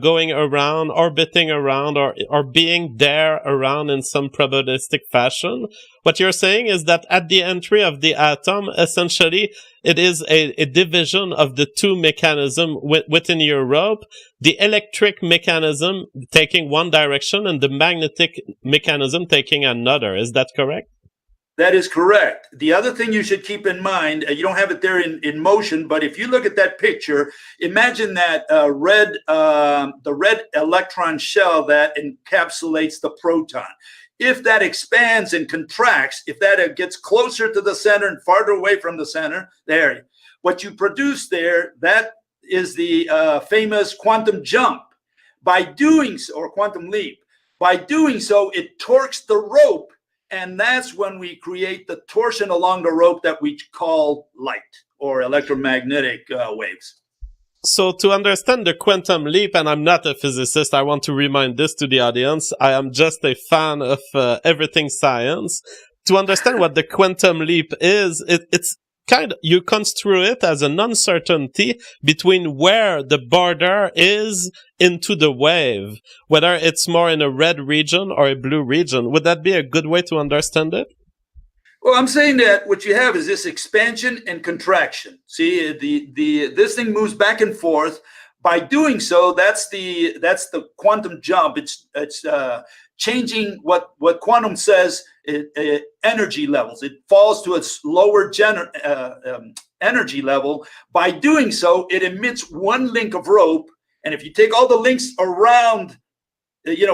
going around, orbiting around, or being there around in some probabilistic fashion. What you're saying is that at the entry of the atom, essentially, it is a division of the two mechanisms within your rope, the electric mechanism taking one direction and the magnetic mechanism taking another. Is that correct?
That is correct. The other thing you should keep in mind, you don't have it there in motion, but if you look at that picture, imagine that the red electron shell that encapsulates the proton. If that expands and contracts, if that gets closer to the center and farther away from the center, there, what you produce there, that is the famous quantum jump. By doing so, or quantum leap, by doing so, it torques the rope. And that's when we create the torsion along the rope that we call light or electromagnetic waves.
So to understand the quantum leap, and I'm not a physicist, I want to remind this to the audience, I am just a fan of everything science. To understand what the quantum leap is, it's kind of, you construe it as an uncertainty between where the border is into the wave, whether it's more in a red region or a blue region. Would that be a good way to understand it?
Well, I'm saying that what you have is this expansion and contraction. See, this thing moves back and forth. By doing so, that's the quantum jump. It's changing what quantum says energy levels. It falls to its lower energy level. By doing so, it emits one link of rope. And if you take all the links around,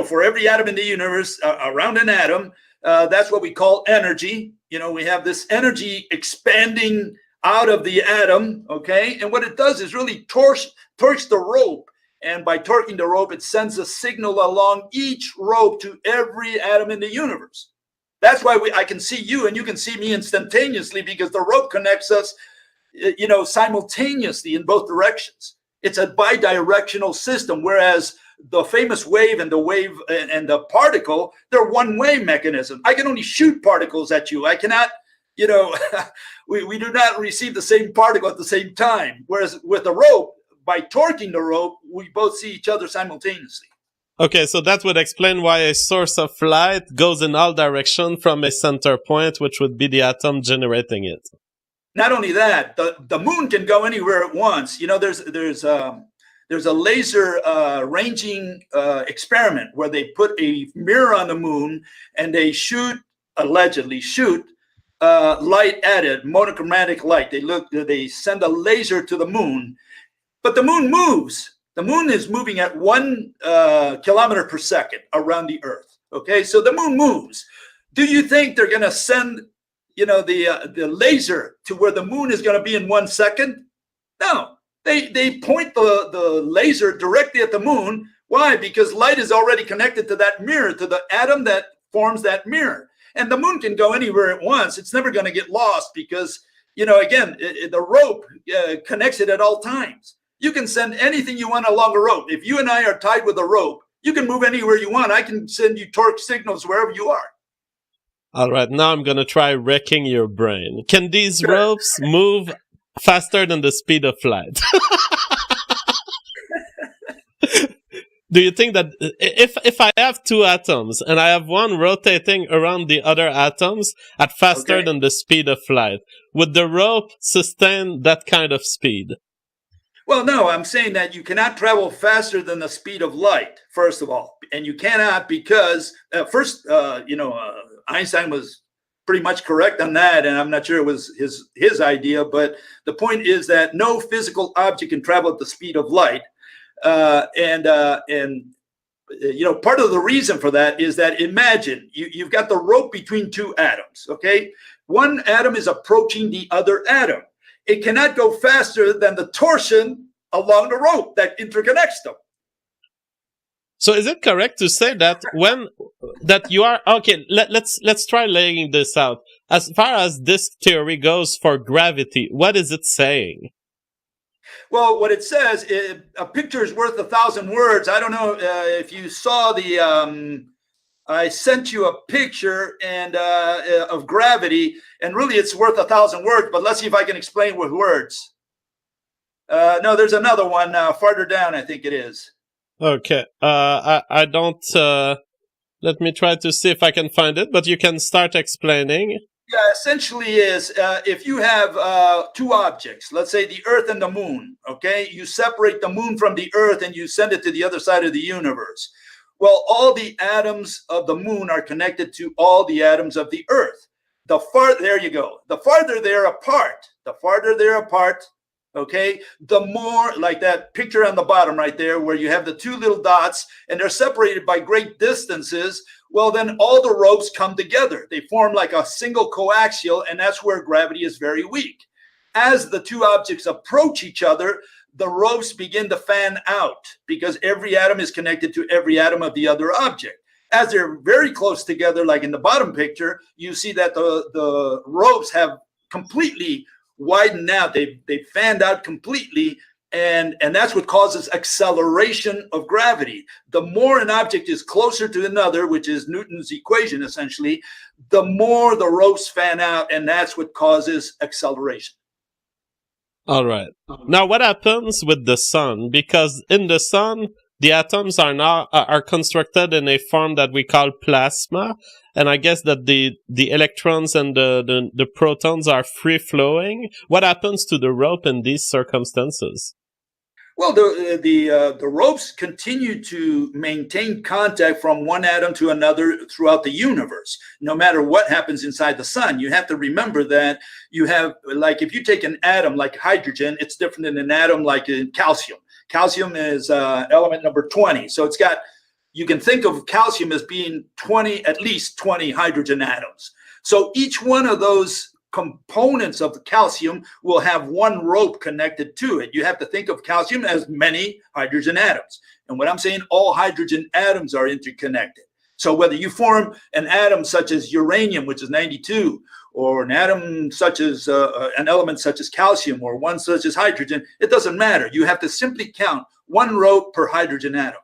for every atom in the universe, around an atom, that's what we call energy. We have this energy expanding out of the atom, okay? And what it does is really torques the rope. And by torquing the rope, it sends a signal along each rope to every atom in the universe. That's why I can see you and you can see me instantaneously, because the rope connects us, simultaneously in both directions. It's a bidirectional system, whereas the famous wave and the particle, they're one-way mechanism. I can only shoot particles at you. I cannot, we do not receive the same particle at the same time. Whereas with the rope, by torquing the rope, we both see each other simultaneously.
Okay, so that would explain why a source of light goes in all directions from a center point, which would be the atom generating it.
Not only that, the moon can go anywhere it wants. There's a laser ranging experiment where they put a mirror on the moon and they allegedly shoot light at it, monochromatic light. They send a laser to the moon, but the moon moves. The moon is moving at 1 kilometer per second around the Earth. Okay, so the moon moves. Do you think they're going to send, the laser to where the moon is going to be in 1 second? No, they point the laser directly at the moon. Why? Because light is already connected to that mirror, to the atom that forms that mirror. And the moon can go anywhere it wants. It's never going to get lost because, again, the rope connects it at all times. You can send anything you want along a rope. If you and I are tied with a rope, you can move anywhere you want. I can send you torque signals wherever you are.
All right, now I'm going to try wrecking your brain. Can these ropes move faster than the speed of light? Do you think that if I have two atoms and I have one rotating around the other atoms at faster than the speed of light, would the rope sustain that kind of speed?
Well, no, I'm saying that you cannot travel faster than the speed of light, first of all. And you cannot because, Einstein was pretty much correct on that, and I'm not sure it was his idea, but the point is that no physical object can travel at the speed of light. Part of the reason for that is that imagine you've got the rope between two atoms, okay? One atom is approaching the other atom. It cannot go faster than the torsion along the rope that interconnects them.
So is it correct to say that let's try laying this out. As far as this theory goes for gravity, what is it saying?
Well, what it says, a picture is worth 1,000 words. I don't know if you saw I sent you a picture of gravity, and really it's worth 1,000 words, but let's see if I can explain with words. No, there's another one farther down, I think it is.
Okay. I don't. Let me try to see if I can find it, but you can start explaining.
Yeah, essentially is if you have two objects, let's say the Earth and the Moon, okay? You separate the Moon from the Earth and you send it to the other side of the universe. Well, all the atoms of the Moon are connected to all the atoms of the Earth. There you go. The farther they're apart, okay, the more, like that picture on the bottom right there where you have the two little dots and they're separated by great distances, well, then all the ropes come together. They form like a single coaxial, and that's where gravity is very weak. As the two objects approach each other, the ropes begin to fan out because every atom is connected to every atom of the other object. As they're very close together, like in the bottom picture, you see that the ropes have completely widened out. They fanned out completely, and that's what causes acceleration of gravity. The more an object is closer to another, which is Newton's equation essentially, the more the ropes fan out, and that's what causes acceleration.
All right. Now, what happens with the sun? Because in the sun, the atoms are constructed in a form that we call plasma, and I guess that the electrons and the protons are free flowing. What happens to the rope in these circumstances?
Well, the ropes continue to maintain contact from one atom to another throughout the universe, no matter what happens inside the sun. You have to remember that you have, like, if you take an atom like hydrogen, it's different than an atom like in calcium. Calcium is element number 20. So you can think of calcium as being at least 20 hydrogen atoms. So each one of those components of the calcium will have one rope connected to it. You have to think of calcium as many hydrogen atoms. And what I'm saying, all hydrogen atoms are interconnected. So whether you form an atom such as uranium, which is 92, or an atom such as an element such as calcium, or one such as hydrogen, it doesn't matter. You have to simply count one rope per hydrogen atom.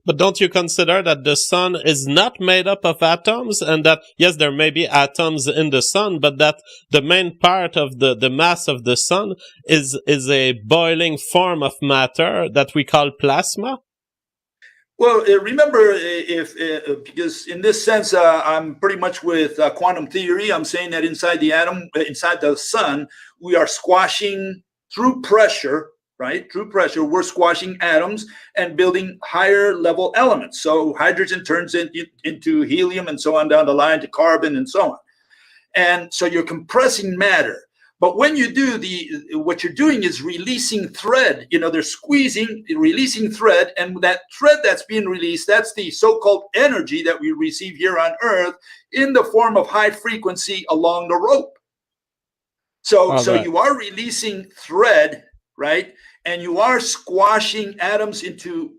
But don't you consider that the sun is not made up of atoms, and that, yes, there may be atoms in the sun, but that the main part of the mass of the sun is a boiling form of matter that we call plasma?
Well, remember, because in this sense, I'm pretty much with quantum theory. I'm saying that inside the sun, we are squashing through pressure, right? Through pressure, we're squashing atoms and building higher level elements. So hydrogen turns into helium and so on down the line to carbon and so on. And so you're compressing matter. But when you do what you're doing is releasing thread. They're releasing thread, and that thread that's being released, that's the so-called energy that we receive here on Earth in the form of high frequency along the rope. So you are releasing thread, right? And you are squashing atoms into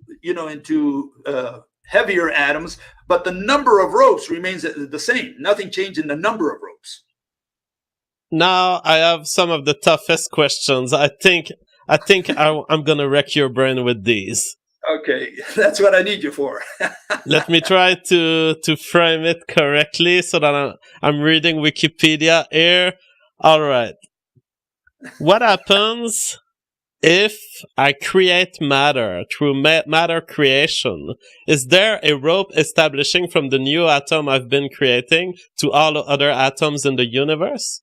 heavier atoms, but the number of ropes remains the same. Nothing changed in the number of ropes.
Now I have some of the toughest questions. I think I'm gonna wreck your brain with these.
Okay, that's what I need you for.
Let me try to frame it correctly so that I'm reading Wikipedia here. All right. What happens if I create matter through matter creation? Is there a rope establishing from the new atom I've been creating to all other atoms in the universe?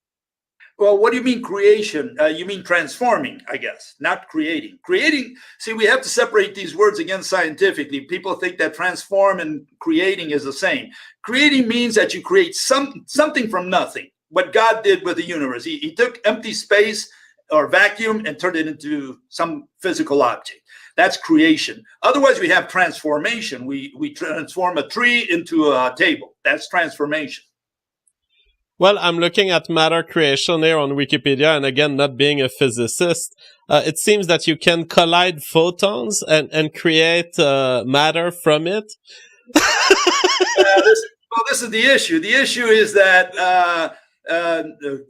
Well, what do you mean creation? You mean transforming, I guess, not creating. Creating, see, we have to separate these words again scientifically. People think that transform and creating is the same. Creating means that you create something from nothing. What God did with the universe. He took empty space or vacuum and turned it into some physical object. That's creation. Otherwise, we have transformation. We transform a tree into a table. That's transformation.
Well, I'm looking at matter creation here on Wikipedia, and again, not being a physicist, it seems that you can collide photons and create matter from it.
This is the issue. The issue is that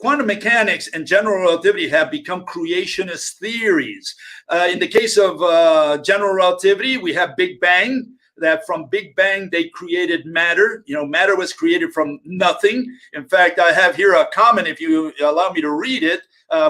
quantum mechanics and general relativity have become creationist theories. In the case of general relativity, we have Big Bang. that from Big Bang they created matter. Matter was created from nothing. In fact, I have here a comment, if you allow me to read it,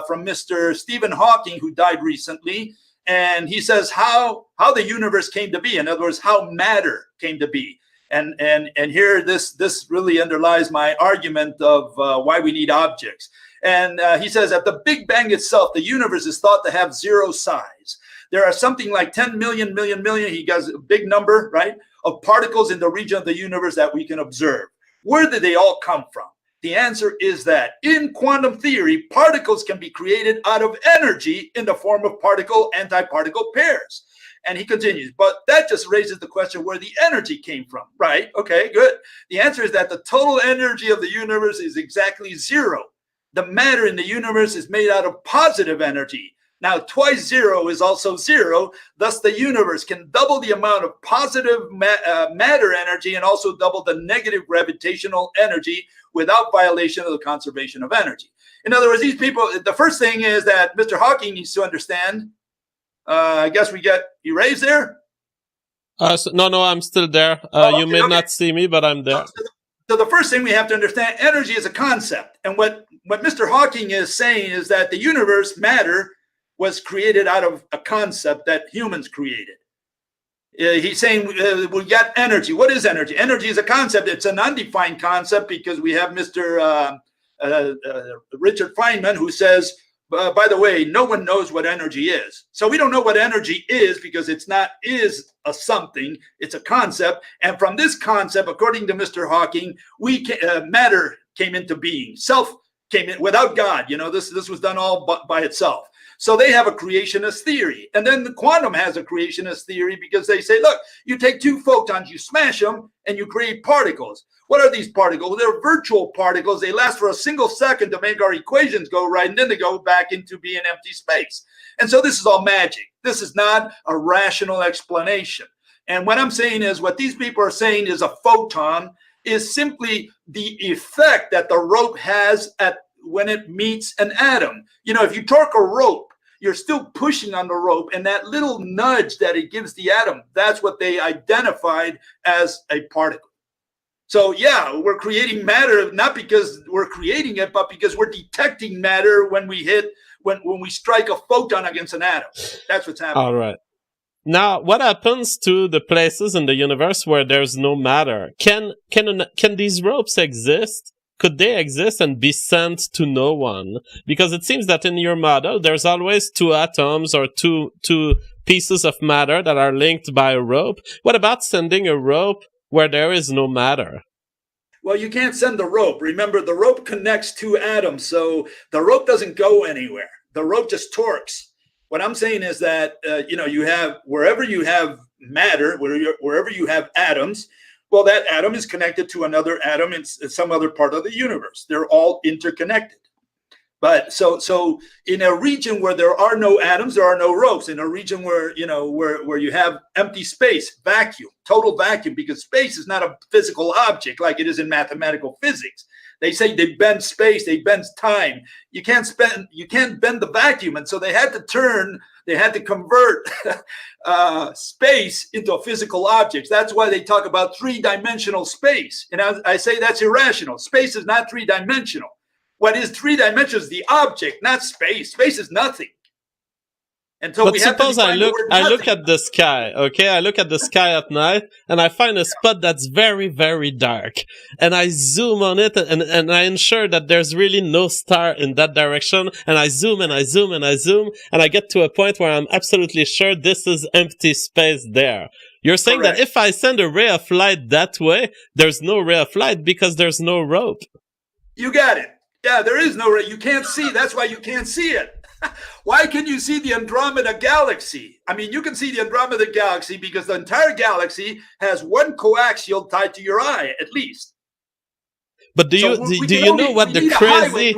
from Mr. Stephen Hawking, who died recently. And he says how the universe came to be. In other words, how matter came to be. And here this really underlies my argument of why we need objects. And he says, at the Big Bang itself, the universe is thought to have zero size. There are something like 10 million, he gives a big number, right, of particles in the region of the universe that we can observe. Where did they all come from? The answer is that in quantum theory, particles can be created out of energy in the form of particle-antiparticle pairs. And he continues, but that just raises the question where the energy came from, right? Okay, good. The answer is that the total energy of the universe is exactly zero. The matter in the universe is made out of positive energy. Now, twice zero is also zero. Thus, the universe can double the amount of positive matter energy and also double the negative gravitational energy without violation of the conservation of energy. In other words, these people, the first thing is that Mr. Hawking needs to understand. I guess we get erased there.
No, I'm still there. You may not see me, but I'm there.
So the first thing we have to understand, energy is a concept. And what Mr. Hawking is saying is that the universe, matter, was created out of a concept that humans created. He's saying we got energy. What is energy? Energy is a concept. It's an undefined concept because we have Mr. Richard Feynman, who says, by the way, no one knows what energy is. So we don't know what energy is because it's not is a something, it's a concept. And from this concept, according to Mr. Hawking, matter came into being. Self came in without God. This was done all by itself. So they have a creationist theory. And then the quantum has a creationist theory because they say, look, you take two photons, you smash them, and you create particles. What are these particles? They're virtual particles. They last for a single second to make our equations go right, and then they go back into being empty space. And so this is all magic. This is not a rational explanation. And what I'm saying is what these people are saying is a photon is simply the effect that the rope has when it meets an atom. If you torque a rope, you're still pushing on the rope, and that little nudge that it gives the atom, that's what they identified as a particle. So yeah, we're creating matter, not because we're creating it, but because we're detecting matter when we strike a photon against an atom. That's what's happening.
All right. Now, what happens to the places in the universe where there's no matter? Can these ropes exist? Could they exist and be sent to no one? Because it seems that in your model, there's always two atoms or two pieces of matter that are linked by a rope. What about sending a rope where there is no matter?
Well, you can't send the rope. Remember, the rope connects two atoms, so the rope doesn't go anywhere. The rope just torques. What I'm saying is that, you have, wherever you have matter, wherever you have atoms, well, that atom is connected to another atom in some other part of the universe. They're all interconnected. But so in a region where there are no atoms, there are no ropes. In a region where you have empty space, vacuum, total vacuum, because space is not a physical object like it is in mathematical physics. They say they bend space, they bend time. You can't bend the vacuum, and so they had to convert space into a physical object. That's why they talk about three-dimensional space. And I say that's irrational. Space is not three-dimensional. What is three-dimensional is the object, not space. Space is nothing. And so
but suppose I look at the sky, okay? I look at the sky at night, and I find a spot that's very, very dark. And I zoom on it, and I ensure that there's really no star in that direction. And I zoom, and I zoom, and I zoom, and I get to a point where I'm absolutely sure this is empty space there. You're saying
Correct.
that if I send a ray of light that way, there's no ray of light because there's no rope.
You got it. Yeah, there is no ray. You can't see. That's why you can't see it. Why can you see the Andromeda Galaxy? I mean, you can see the Andromeda Galaxy because the entire galaxy has one coaxial tied to your eye, at least.
But do you know what the crazy?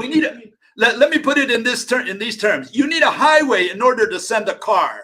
Let me put it in these terms. You need a highway in order to send a car.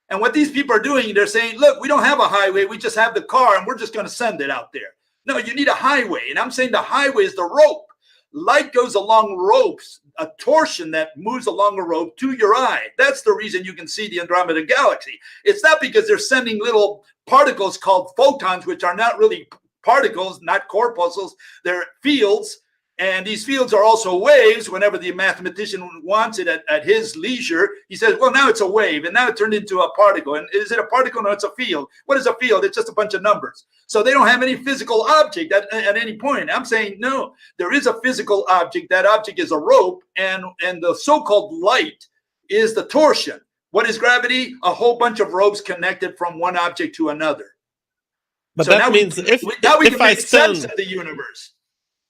And what these people are doing, they're saying, look, we don't have a highway. We just have the car, and we're just going to send it out there. No, you need a highway. And I'm saying the highway is the rope. Light goes along ropes, a torsion that moves along a rope to your eye. That's the reason you can see the Andromeda Galaxy. It's not because they're sending little particles called photons, which are not really particles, not corpuscles. They're fields. And these fields are also waves. Whenever the mathematician wants it at his leisure, he says, well, now it's a wave, and now it turned into a particle. And is it a particle? No, it's a field. What is a field? It's just a bunch of numbers. So they don't have any physical object at any point. I'm saying, no, there is a physical object. That object is a rope, and the so-called light is the torsion. What is gravity? A whole bunch of ropes connected from one object to another.
But
so
that means
we can make sense of the universe.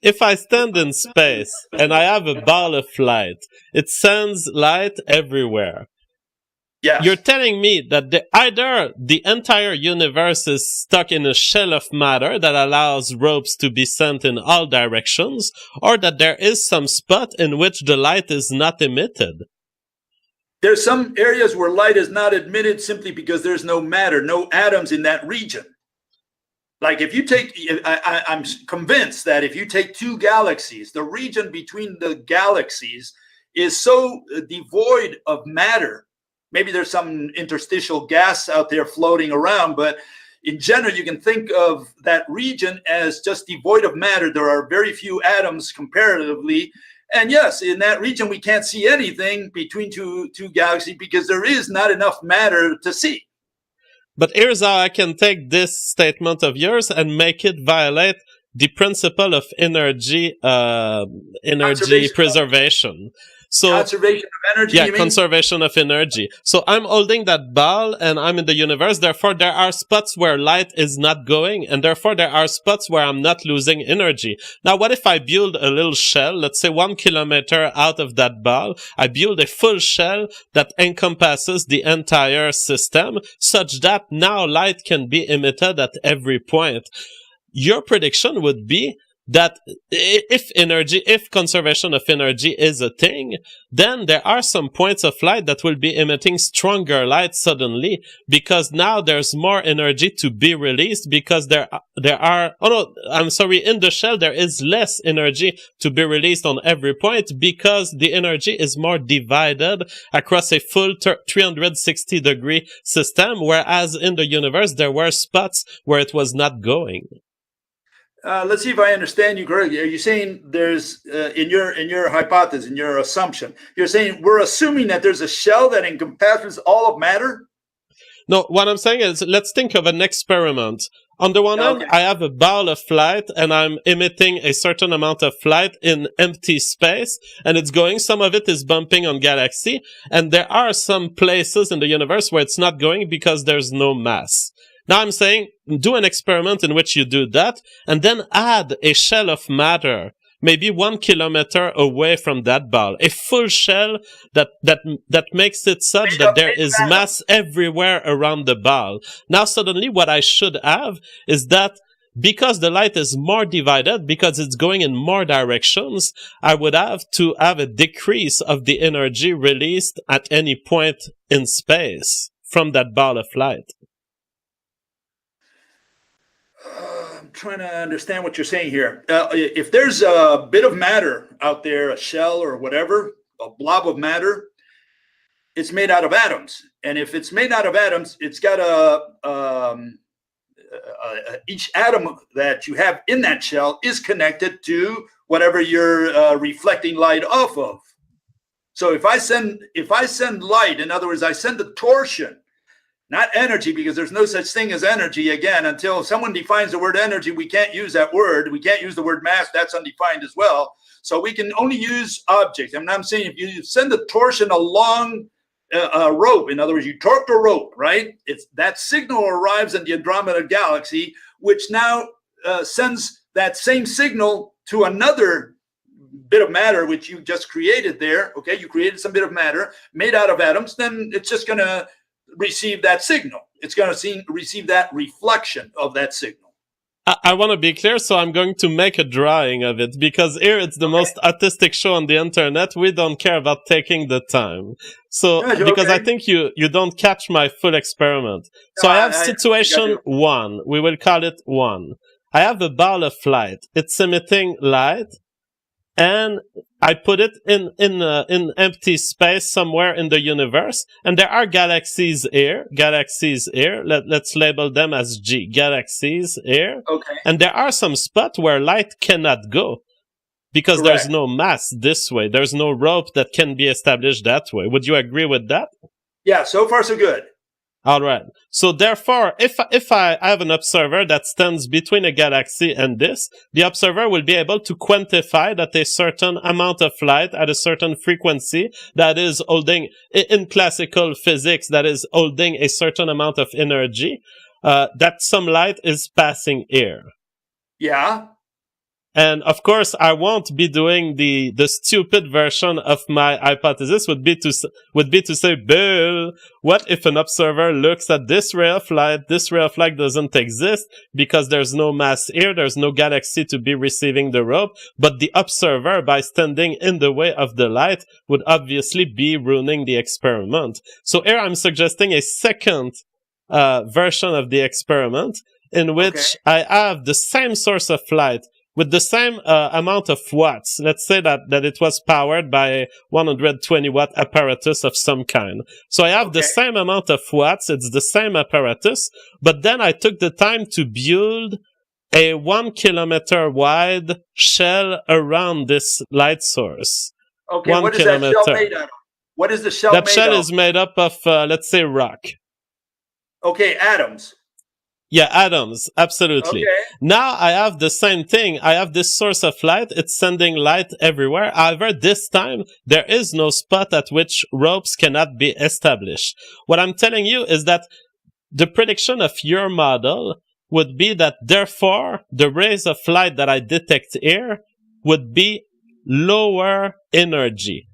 If I stand in space and I have a ball of light, it sends light everywhere.
Yes.
You're telling me that either the entire universe is stuck in a shell of matter that allows ropes to be sent in all directions, or that there is some spot in which the light is not emitted.
There's some areas where light is not emitted simply because there's no matter, no atoms in that region. Like if you take, I'm convinced that if you take two galaxies, the region between the galaxies is so devoid of matter. Maybe there's some interstitial gas out there floating around, but in general, you can think of that region as just devoid of matter. There are very few atoms comparatively. And yes, in that region, we can't see anything between two galaxies because there is not enough matter to see.
But here's how I can take this statement of yours and make it violate the principle of energy preservation. So
conservation of energy.
Yeah, conservation of energy. So I'm holding that ball and I'm in the universe. Therefore, there are spots where light is not going, and therefore there are spots where I'm not losing energy. Now, what if I build a little shell, let's say 1 kilometer out of that ball, I build a full shell that encompasses the entire system, such that now light can be emitted at every point. Your prediction would be that if conservation of energy is a thing, then there are some points of light that will be emitting stronger light suddenly, because now there's more energy to be released, because in the shell there is less energy to be released on every point, because the energy is more divided across a full 360-degree system, whereas in the universe there were spots where it was not going.
Let's see if I understand you correctly. Are you saying there's in your hypothesis, in your assumption, you're saying we're assuming that there's a shell that encompasses all of matter?
No, what I'm saying is, let's think of an experiment. On the one hand, I have a ball of light and I'm emitting a certain amount of light in empty space, and it's going, some of it is bumping on galaxy, and there are some places in the universe where it's not going because there's no mass. Now I'm saying, do an experiment in which you do that, and then add a shell of matter, maybe 1 kilometer away from that ball, a full shell that makes it such that there is mass everywhere around the ball. Now suddenly what I should have is that because the light is more divided, because it's going in more directions, I would have to have a decrease of the energy released at any point in space from that ball of light.
I'm trying to understand what you're saying here. If there's a bit of matter out there, a shell or whatever, a blob of matter, it's made out of atoms. And if it's made out of atoms, it's got each atom that you have in that shell is connected to whatever you're reflecting light off of. So if I send light, in other words, I send a torsion, not energy, because there's no such thing as energy. Again, until someone defines the word energy, we can't use that word. We can't use the word mass. That's undefined as well. So we can only use objects. And I'm saying if you send a torsion along a rope, in other words, you torque the rope, right? That signal arrives in the Andromeda Galaxy, which now sends that same signal to another bit of matter, which you just created there. Okay, you created some bit of matter made out of atoms. Then it's just going to receive that signal. It's going to receive that reflection of that signal.
I want to be clear, so I'm going to make a drawing of it, because here it's the most artistic show on the internet. We don't care about taking the time. So, because I think you don't catch my full experiment. So I have situation 1. We will call it 1. I have a ball of light. It's emitting light. and I put it in empty space somewhere in the universe, and there are galaxies here. Let's label them as G, galaxies here.
Okay.
And there are some spots where light cannot go because
Correct.
there's no mass this way. There's no rope that can be established that way. Would you agree with that?
Yeah, so far so good.
All right. So therefore, if I have an observer that stands between a galaxy and this, the observer will be able to quantify that a certain amount of light at a certain frequency that is holding, in classical physics, that is holding a certain amount of energy, that some light is passing here.
Yeah.
And of course, I won't be doing the stupid version of my hypothesis would be to say, Bill, what if an observer looks at this ray of light? This ray of light doesn't exist because there's no mass here. There's no galaxy to be receiving the rope. But the observer, by standing in the way of the light, would obviously be ruining the experiment. So here I'm suggesting a second version of the experiment in which I have the same source of light with the same amount of watts. Let's say that it was powered by a 120 watt apparatus of some kind. So I have the same amount of watts, it's the same apparatus, but then I took the time to build a 1 kilometer wide shell around this light source.
Okay,
1
what is
kilometer.
that shell made out of? What is the shell made of?
That shell is made up of, let's say, rock.
Okay, atoms.
Yeah, atoms, absolutely.
Okay.
Now I have the same thing. I have this source of light. It's sending light everywhere. However, this time, there is no spot at which ropes cannot be established. What I'm telling you is that the prediction of your model would be that, therefore, the rays of light that I detect here would be lower energy.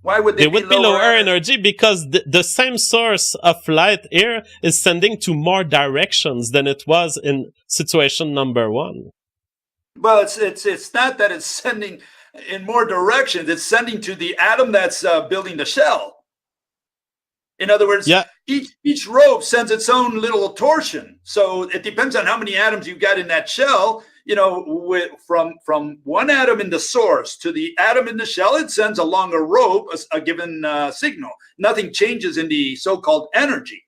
Why would they
would be lower energy? Because the same source of light here is sending to more directions than it was in situation number one.
Well, it's not that it's sending in more directions. It's sending to the atom that's building the shell. In other words, each rope sends its own little torsion. So it depends on how many atoms you've got in that shell. You know, from one atom in the source to the atom in the shell, it sends along a rope a given signal. Nothing changes in the so-called energy.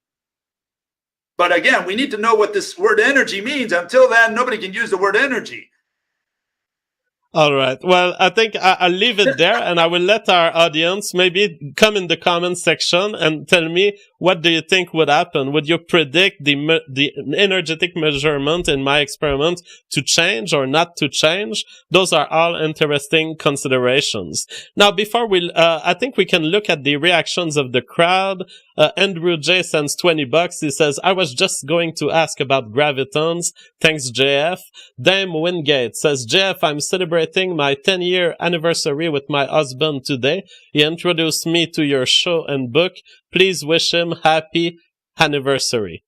But again, we need to know what this word energy means. Until then, nobody can use the word energy.
All right. Well, I think I'll leave it there, and I will let our audience maybe come in the comment section and tell me, what do you think would happen? Would you predict the energetic measurement in my experiment to change or not to change? Those are all interesting considerations. Now, before I think we can look at the reactions of the crowd. Andrew J sends $20. He says, I was just going to ask about gravitons. Thanks, JF. Dame Wingate says, JF, I'm celebrating my 10-year anniversary with my husband today. He introduced me to your show and book. Please wish him happy anniversary.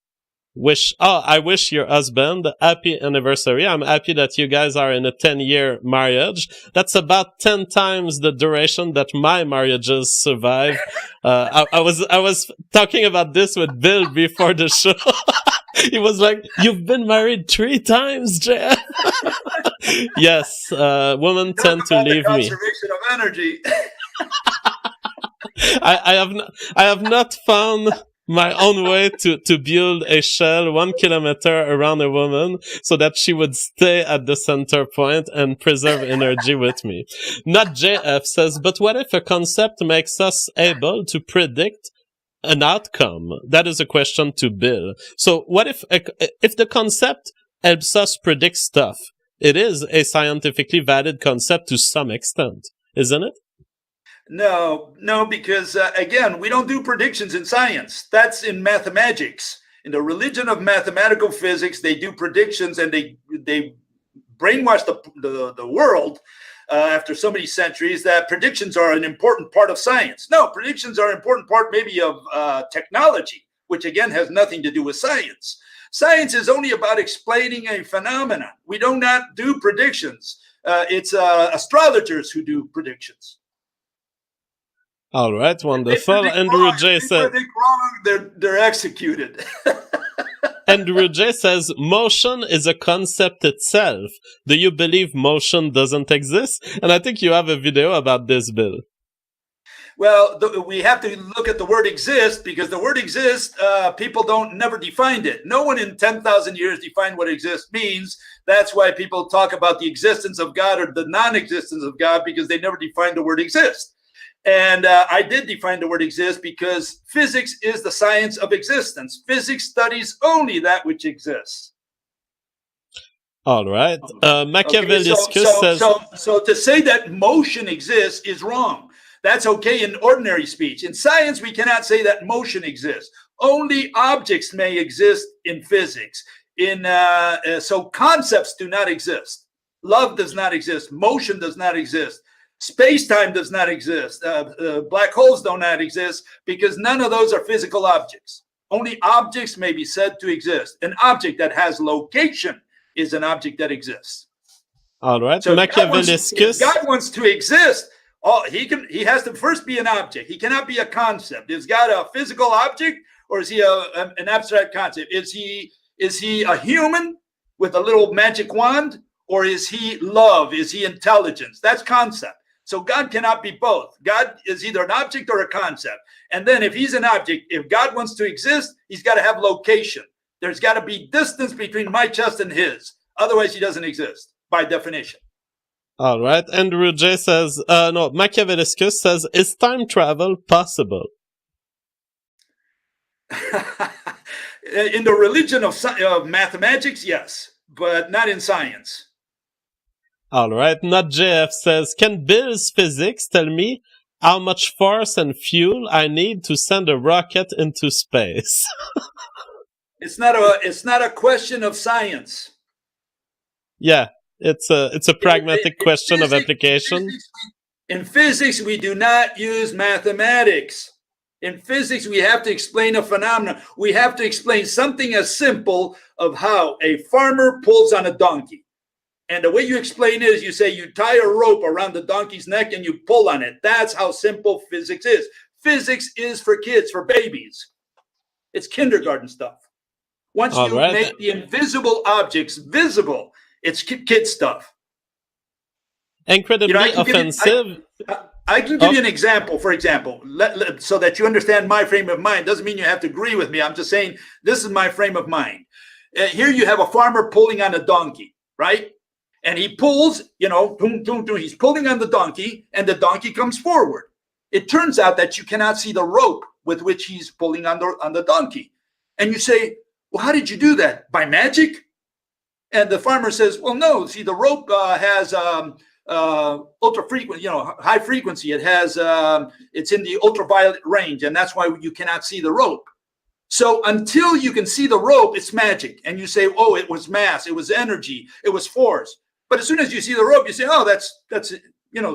I wish your husband happy anniversary. I'm happy that you guys are in a 10-year marriage. That's about 10 times the duration that my marriages survive. I was talking about this with Bill before the show. He was like, you've been married 3 times, Jeff. Yes, women tend to leave me.
Conservation of energy.
I have not found my own way to build a shell 1 kilometer around a woman so that she would stay at the center point and preserve energy with me. Not JF says, but what if a concept makes us able to predict an outcome? That is a question to Bill. So what if the concept helps us predict stuff? It is a scientifically valid concept to some extent, isn't it?
No, because again, we don't do predictions in science. That's in mathematics. In the religion of mathematical physics, they do predictions and they brainwash the world after so many centuries that predictions are an important part of science. No, predictions are an important part maybe of technology, which again has nothing to do with science. Science is only about explaining a phenomenon. We do not do predictions. It's astrologers who do predictions.
All right, wonderful. Andrew J said,
"If they predict wrong, they're executed."
Andrew J says, motion is a concept itself. Do you believe motion doesn't exist? And I think you have a video about this, Bill.
Well, we have to look at the word exist, because the word exist, people never defined it. No one in 10,000 years defined what exist means. That's why people talk about the existence of God or the non-existence of God, because they never defined the word exist. And I did define the word exist, because physics is the science of existence. Physics studies only that which exists.
All right. Machiavelliscus says...
So to say that motion exists is wrong. That's okay in ordinary speech. In science, we cannot say that motion exists. Only objects may exist in physics. So concepts do not exist. Love does not exist. Motion does not exist. Space-time does not exist. Black holes do not exist, because none of those are physical objects. Only objects may be said to exist. An object that has location is an object that exists.
All right.
So
Machiavelliscus...
if God wants to exist, he has to first be an object. He cannot be a concept. Is God a physical object, or is he an abstract concept? Is he a human with a little magic wand, or is he love? Is he intelligence? That's concept. So God cannot be both. God is either an object or a concept. And then if he's an object, if God wants to exist, he's got to have location. There's got to be distance between my chest and his. Otherwise, he doesn't exist by definition.
All right. Andrew J says, Machiavelliscus says, is time travel possible?
In the religion of mathematics, yes, but not in science.
All right. Not JF says, can Bill's physics tell me how much force and fuel I need to send a rocket into space?
It's not a question of science.
Yeah. It's a pragmatic question of application.
In physics, we do not use mathematics. In physics, we have to explain a phenomenon. We have to explain something as simple of how a farmer pulls on a donkey. And the way you explain it is you say you tie a rope around the donkey's neck and you pull on it. That's how simple physics is. Physics is for kids, for babies. It's kindergarten stuff. Once you make the invisible objects visible, it's kid stuff.
Incredibly offensive.
I can give you an example, for example, so that you understand my frame of mind. Doesn't mean you have to agree with me. I'm just saying this is my frame of mind. Here you have a farmer pulling on a donkey, right? And he pulls, he's pulling on the donkey, and the donkey comes forward. It turns out that you cannot see the rope with which he's pulling on the donkey. And you say, well, how did you do that? By magic? And the farmer says, well, no, see, the rope has ultra frequency, high frequency. It has, it's in the ultraviolet range, and that's why you cannot see the rope. So until you can see the rope, it's magic. And you say, oh, it was mass, it was energy, it was force. But as soon as you see the rope, you say, oh, that's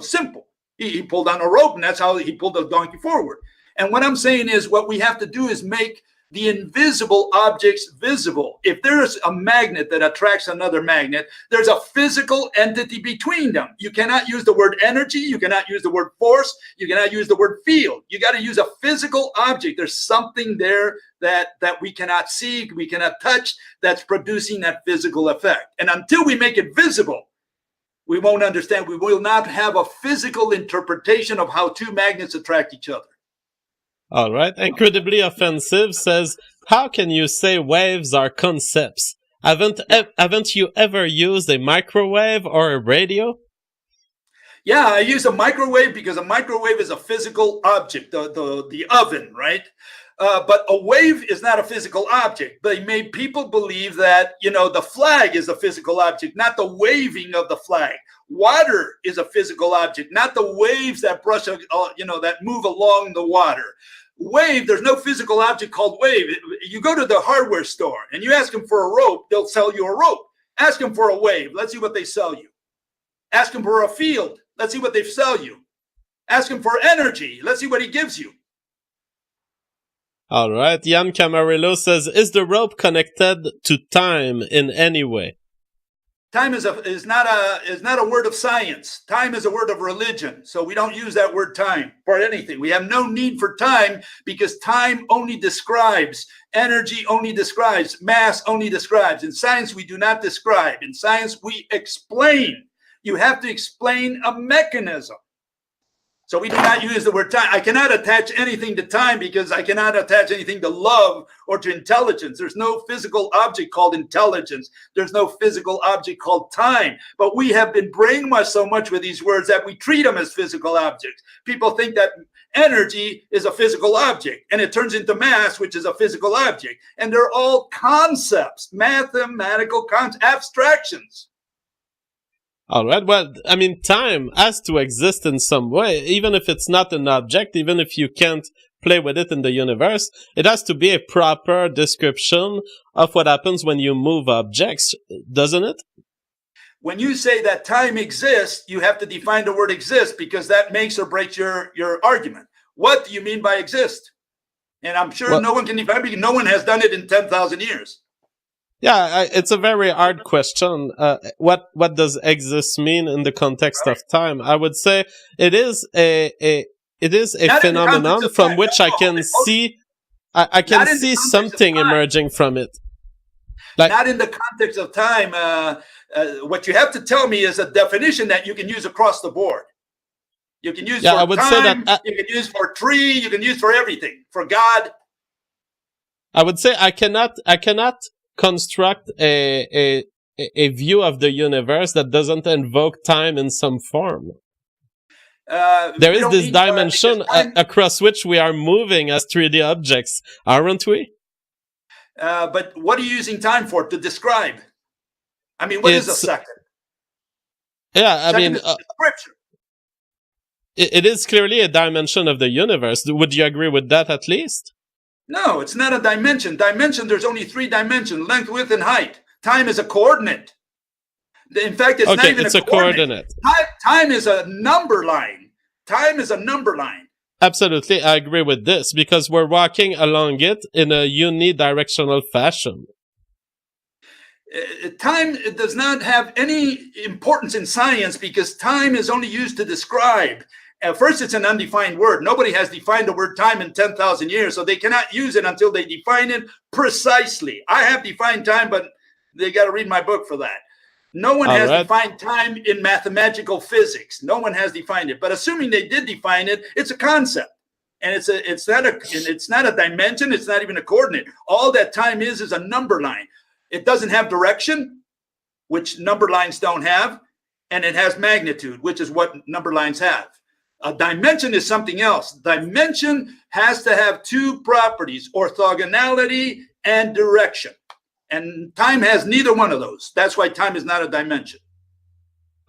simple. He pulled on a rope, and that's how he pulled the donkey forward. And what I'm saying is what we have to do is make the invisible objects visible. If there's a magnet that attracts another magnet, there's a physical entity between them. You cannot use the word energy. You cannot use the word force. You cannot use the word field. You got to use a physical object. There's something there that we cannot see, we cannot touch, that's producing that physical effect. And until we make it visible, we won't understand. We will not have a physical interpretation of how two magnets attract each other.
All right. Incredibly offensive says, how can you say waves are concepts? Haven't you ever used a microwave or a radio?
Yeah, I use a microwave because a microwave is a physical object, the oven, right? But a wave is not a physical object. They made people believe that, the flag is a physical object, not the waving of the flag. Water is a physical object, not the waves that brush, that move along the water. Wave, there's no physical object called wave. You go to the hardware store and you ask them for a rope, they'll sell you a rope. Ask them for a wave, let's see what they sell you. Ask them for a field, let's see what they sell you. Ask him for energy, let's see what he gives you.
All right. Jan Camarillo says, is the rope connected to time in any way?
Time is not a word of science. Time is a word of religion. So we don't use that word time for anything. We have no need for time because time only describes, energy only describes, mass only describes. In science, we do not describe. In science, we explain. You have to explain a mechanism. So we do not use the word time. I cannot attach anything to time because I cannot attach anything to love or to intelligence. There's no physical object called intelligence. There's no physical object called time. But we have been brainwashed so much with these words that we treat them as physical objects. People think that energy is a physical object and it turns into mass, which is a physical object. And they're all concepts, mathematical abstractions.
All right. Well, I mean, time has to exist in some way, even if it's not an object, even if you can't play with it in the universe. It has to be a proper description of what happens when you move objects, doesn't it?
When you say that time exists, you have to define the word exist because that makes or breaks your argument. What do you mean by exist? And I'm sure no one can define it because no one has done it in 10,000 years.
Yeah, it's a very hard question. What does exist mean in the context of time? I would say it is a phenomenon from which I can see I can see something emerging from it.
Like, not in the context of time. What you have to tell me is a definition that you can use across the board. You can use for
I would
time,
say that
you can use for tree, you can use for everything, for God.
I would say I cannot construct a view of the universe that doesn't invoke time in some form. There is this dimension across which we are moving as 3D objects, aren't we?
But what are you using time for? To describe? I mean, what is a second?
Yeah, I mean,
scripture.
It is clearly a dimension of the universe. Would you agree with that at least?
No, it's not a dimension. Dimension, there's only 3 dimensions, length, width, and height. Time is a coordinate. In fact, it's not even a coordinate. Time is a number line. Time is a number line.
Absolutely, I agree with this because we're walking along it in a unidirectional fashion.
Time does not have any importance in science because time is only used to describe. At first, it's an undefined word. Nobody has defined the word time in 10,000 years, so they cannot use it until they define it precisely. I have defined time, but they got to read my book for that. No one has defined time in mathematical physics. No one has defined it. But assuming they did define it, it's a concept. And it's not a dimension. It's not even a coordinate. All that time is a number line. It doesn't have direction, which number lines don't have. And it has magnitude, which is what number lines have. A dimension is something else. Dimension has to have 2 properties, orthogonality and direction. And time has neither one of those. That's why time is not a dimension.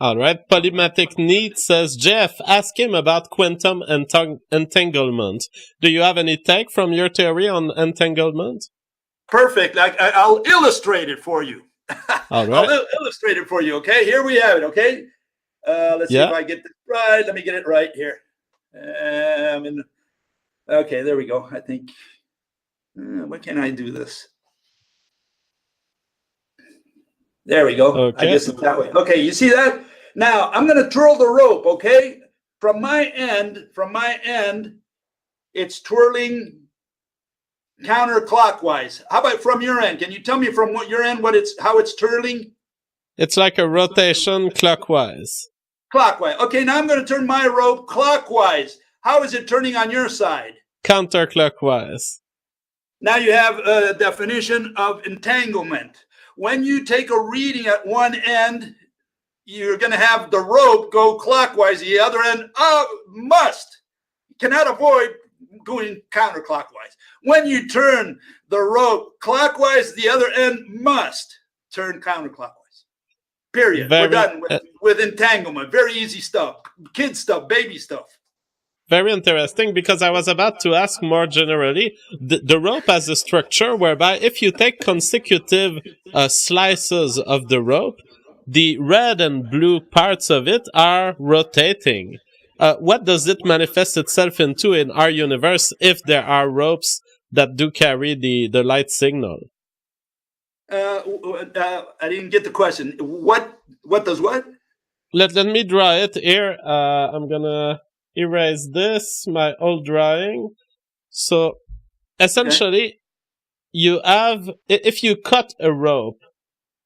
All right. Polymatic Need says, Jeff, ask him about quantum entanglement. Do you have any take from your theory on entanglement?
Perfect. I'll illustrate it for you.
All right.
I'll illustrate it for you, okay? Here we have it, okay? Let's see if I get this right. Let me get it right here. Okay, there we go. I think, what can I do this? There we go.
Okay.
I guess it's that way. Okay, you see that? Now, I'm going to twirl the rope, okay? From my end, it's twirling counterclockwise. How about from your end? Can you tell me from your end how it's twirling?
It's like a rotation clockwise.
Clockwise. Okay, now I'm going to turn my rope clockwise. How is it turning on your side?
Counterclockwise.
Now you have a definition of entanglement. When you take a reading at one end, you're going to have the rope go clockwise. The other end cannot avoid going counterclockwise. When you turn the rope clockwise, the other end must turn counterclockwise. Period. We're done with entanglement. Very easy stuff. Kid stuff, baby stuff.
Very interesting, because I was about to ask more generally. The rope has a structure whereby if you take consecutive slices of the rope, the red and blue parts of it are rotating. What does it manifest itself into in our universe if there are ropes that do carry the light signal?
I didn't get the question. What does what?
Let me draw it here. I'm gonna erase this, my old drawing. So essentially, you have, if you cut a rope,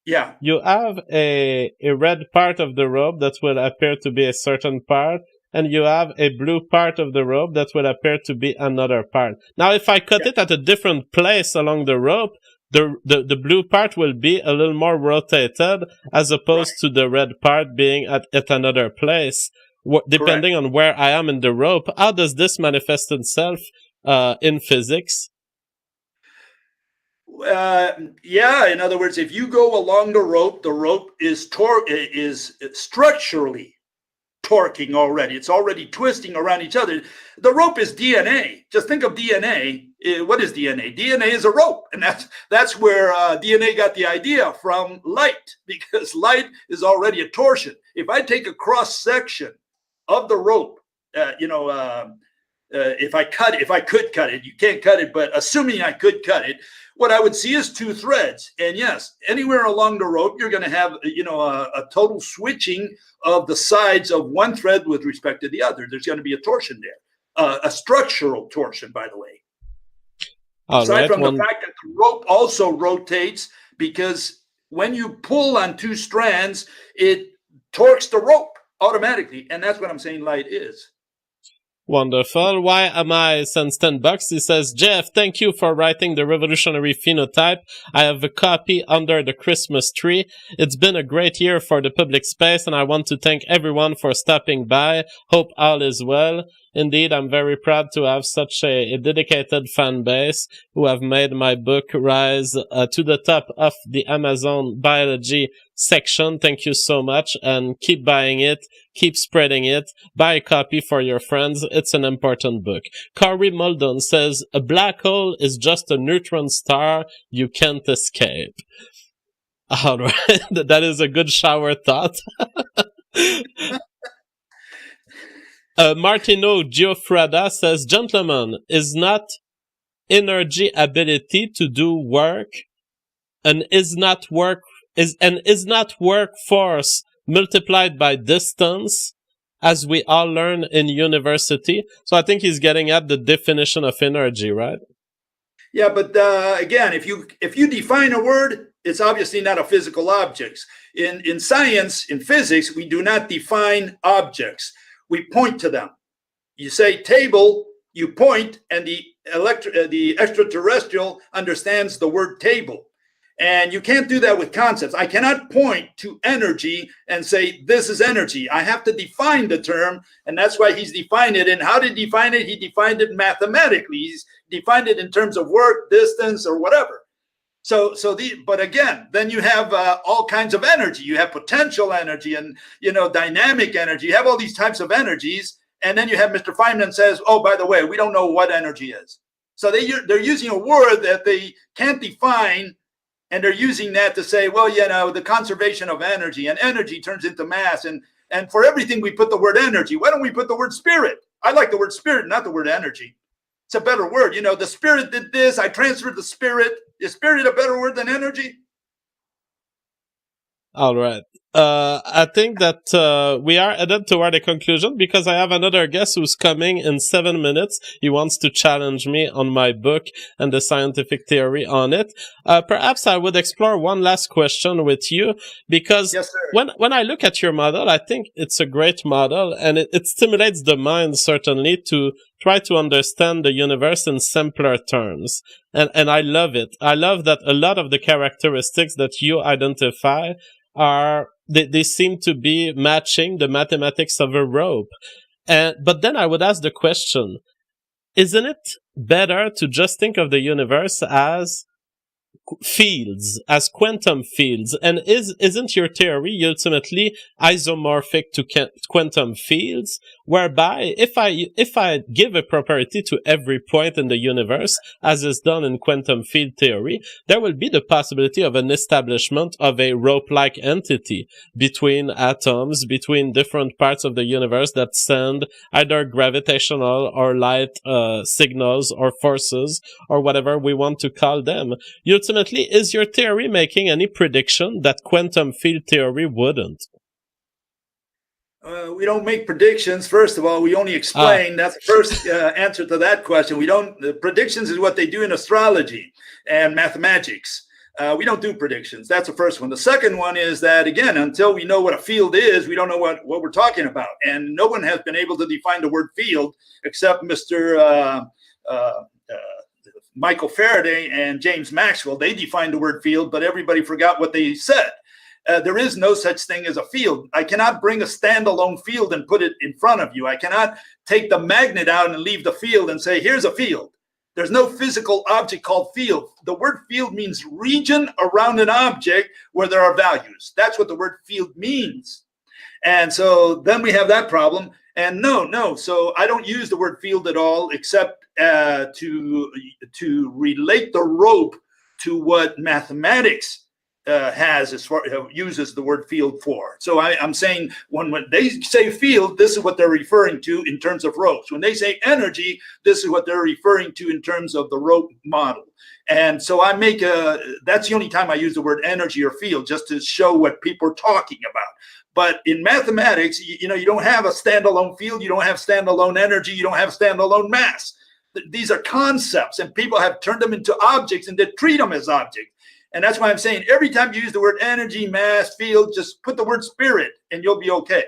Yeah,
you have a red part of the rope that will appear to be a certain part, and you have a blue part of the rope that will appear to be another part. Now, if I cut it at a different place along the rope, the blue part will be a little more rotated as opposed to the red part being at another place, depending on where I am in the rope. How does this manifest itself in physics?
Yeah. In other words, if you go along the rope is structurally torquing already. It's already twisting around each other. The rope is DNA. Just think of DNA. What is DNA? DNA is a rope, and that's where DNA got the idea from light, because light is already a torsion. If I take a cross section of the rope, if I could cut it, you can't cut it, but assuming I could cut it, what I would see is two threads. And yes, anywhere along the rope, you're going to have, a total switching of the sides of one thread with respect to the other. There's going to be a torsion there, a structural torsion, by the way. Aside from the fact that the rope also rotates, because when you pull on two strands, it torques the rope automatically. And that's what I'm saying light is.
Wonderful. Why am I sends $10? He says, Jeff, thank you for writing the revolutionary phenotype. I have a copy under the Christmas tree. It's been a great year for the public space, and I want to thank everyone for stopping by. Hope all is well. Indeed, I'm very proud to have such a dedicated fan base who have made my book rise to the top of the Amazon biology section. Thank you so much, and keep buying it, keep spreading it, buy a copy for your friends. It's an important book. Corey Muldoon says, a black hole is just a neutron star you can't escape. All right, that is a good shower thought. Martino Giofrada says, gentlemen, is not energy ability to do work and is not work force multiplied by distance, as we all learn in university? So I think he's getting at the definition of energy, right?
Yeah, but again, if you define a word, it's obviously not a physical object. In science, in physics, we do not define objects. We point to them. You say table, you point, and the extraterrestrial understands the word table. And you can't do that with concepts. I cannot point to energy and say, this is energy. I have to define the term, and that's why he's defined it. And how did he define it? He defined it mathematically. He's defined it in terms of work, distance, or whatever. But again, then you have all kinds of energy. You have potential energy and, dynamic energy. You have all these types of energies. And then you have Mr. Feynman says, oh, by the way, we don't know what energy is. So they're using a word that they can't define. And they're using that to say, well, the conservation of energy, and energy turns into mass. And for everything, we put the word energy. Why don't we put the word spirit? I like the word spirit, not the word energy. It's a better word. The spirit did this. I transferred the spirit. Is spirit a better word than energy?
All right. I think that we are headed toward a conclusion, because I have another guest who's coming in 7 minutes. He wants to challenge me on my book and the scientific theory on it. Perhaps I would explore one last question with you, because
yes,
when I look at your model, I think it's a great model, and it stimulates the mind, certainly, to try to understand the universe in simpler terms. And I love it. I love that a lot of the characteristics that you identify they seem to be matching the mathematics of a rope. But then I would ask the question, isn't it better to just think of the universe as fields, as quantum fields? And isn't your theory ultimately isomorphic to quantum fields, whereby if I give a property to every point in the universe, as is done in quantum field theory, there will be the possibility of an establishment of a rope-like entity between atoms, between different parts of the universe that send either gravitational or light signals or forces or whatever we want to call them. Ultimately, is your theory making any prediction that quantum field theory wouldn't?
We don't make predictions. First of all, we only explain. That's the first answer to that question. Predictions is what they do in astrology and mathematics. We don't do predictions. That's the first one. The second one is that, again, until we know what a field is, we don't know what we're talking about. And no one has been able to define the word field except Mr. Michael Faraday and James Maxwell. They defined the word field, but everybody forgot what they said. There is no such thing as a field. I cannot bring a standalone field and put it in front of you. I cannot take the magnet out and leave the field and say, here's a field. There's no physical object called field. The word field means region around an object where there are values. That's what the word field means. And so then we have that problem. And no. So I don't use the word field at all, except to relate the rope to what mathematics has as far uses the word field for. So I'm saying when they say field, this is what they're referring to in terms of ropes. When they say energy, this is what they're referring to in terms of the rope model. And so that's the only time I use the word energy or field, just to show what people are talking about. But in mathematics, you don't have a standalone field, you don't have standalone energy, you don't have standalone mass. These are concepts, and people have turned them into objects and they treat them as objects. And that's why I'm saying every time you use the word energy, mass, field, just put the word spirit and you'll be okay.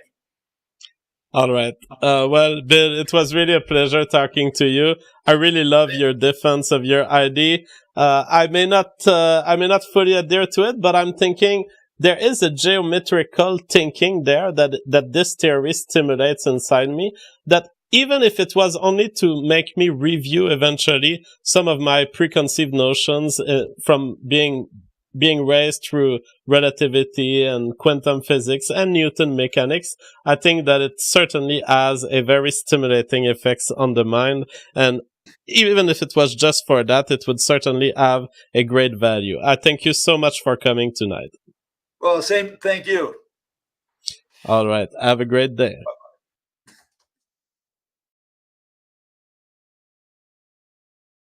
All right. Well, Bill, it was really a pleasure talking to you. I really love your defense of your ID. I may not fully adhere to it, but I'm thinking there is a geometrical thinking there that this theory stimulates inside me, that even if it was only to make me review eventually some of my preconceived notions from being raised through relativity and quantum physics and Newton mechanics, I think that it certainly has a very stimulating effects on the mind. And even if it was just for that, it would certainly have a great value. I thank you so much for coming tonight.
Well, thank you.
All right. Have a great day.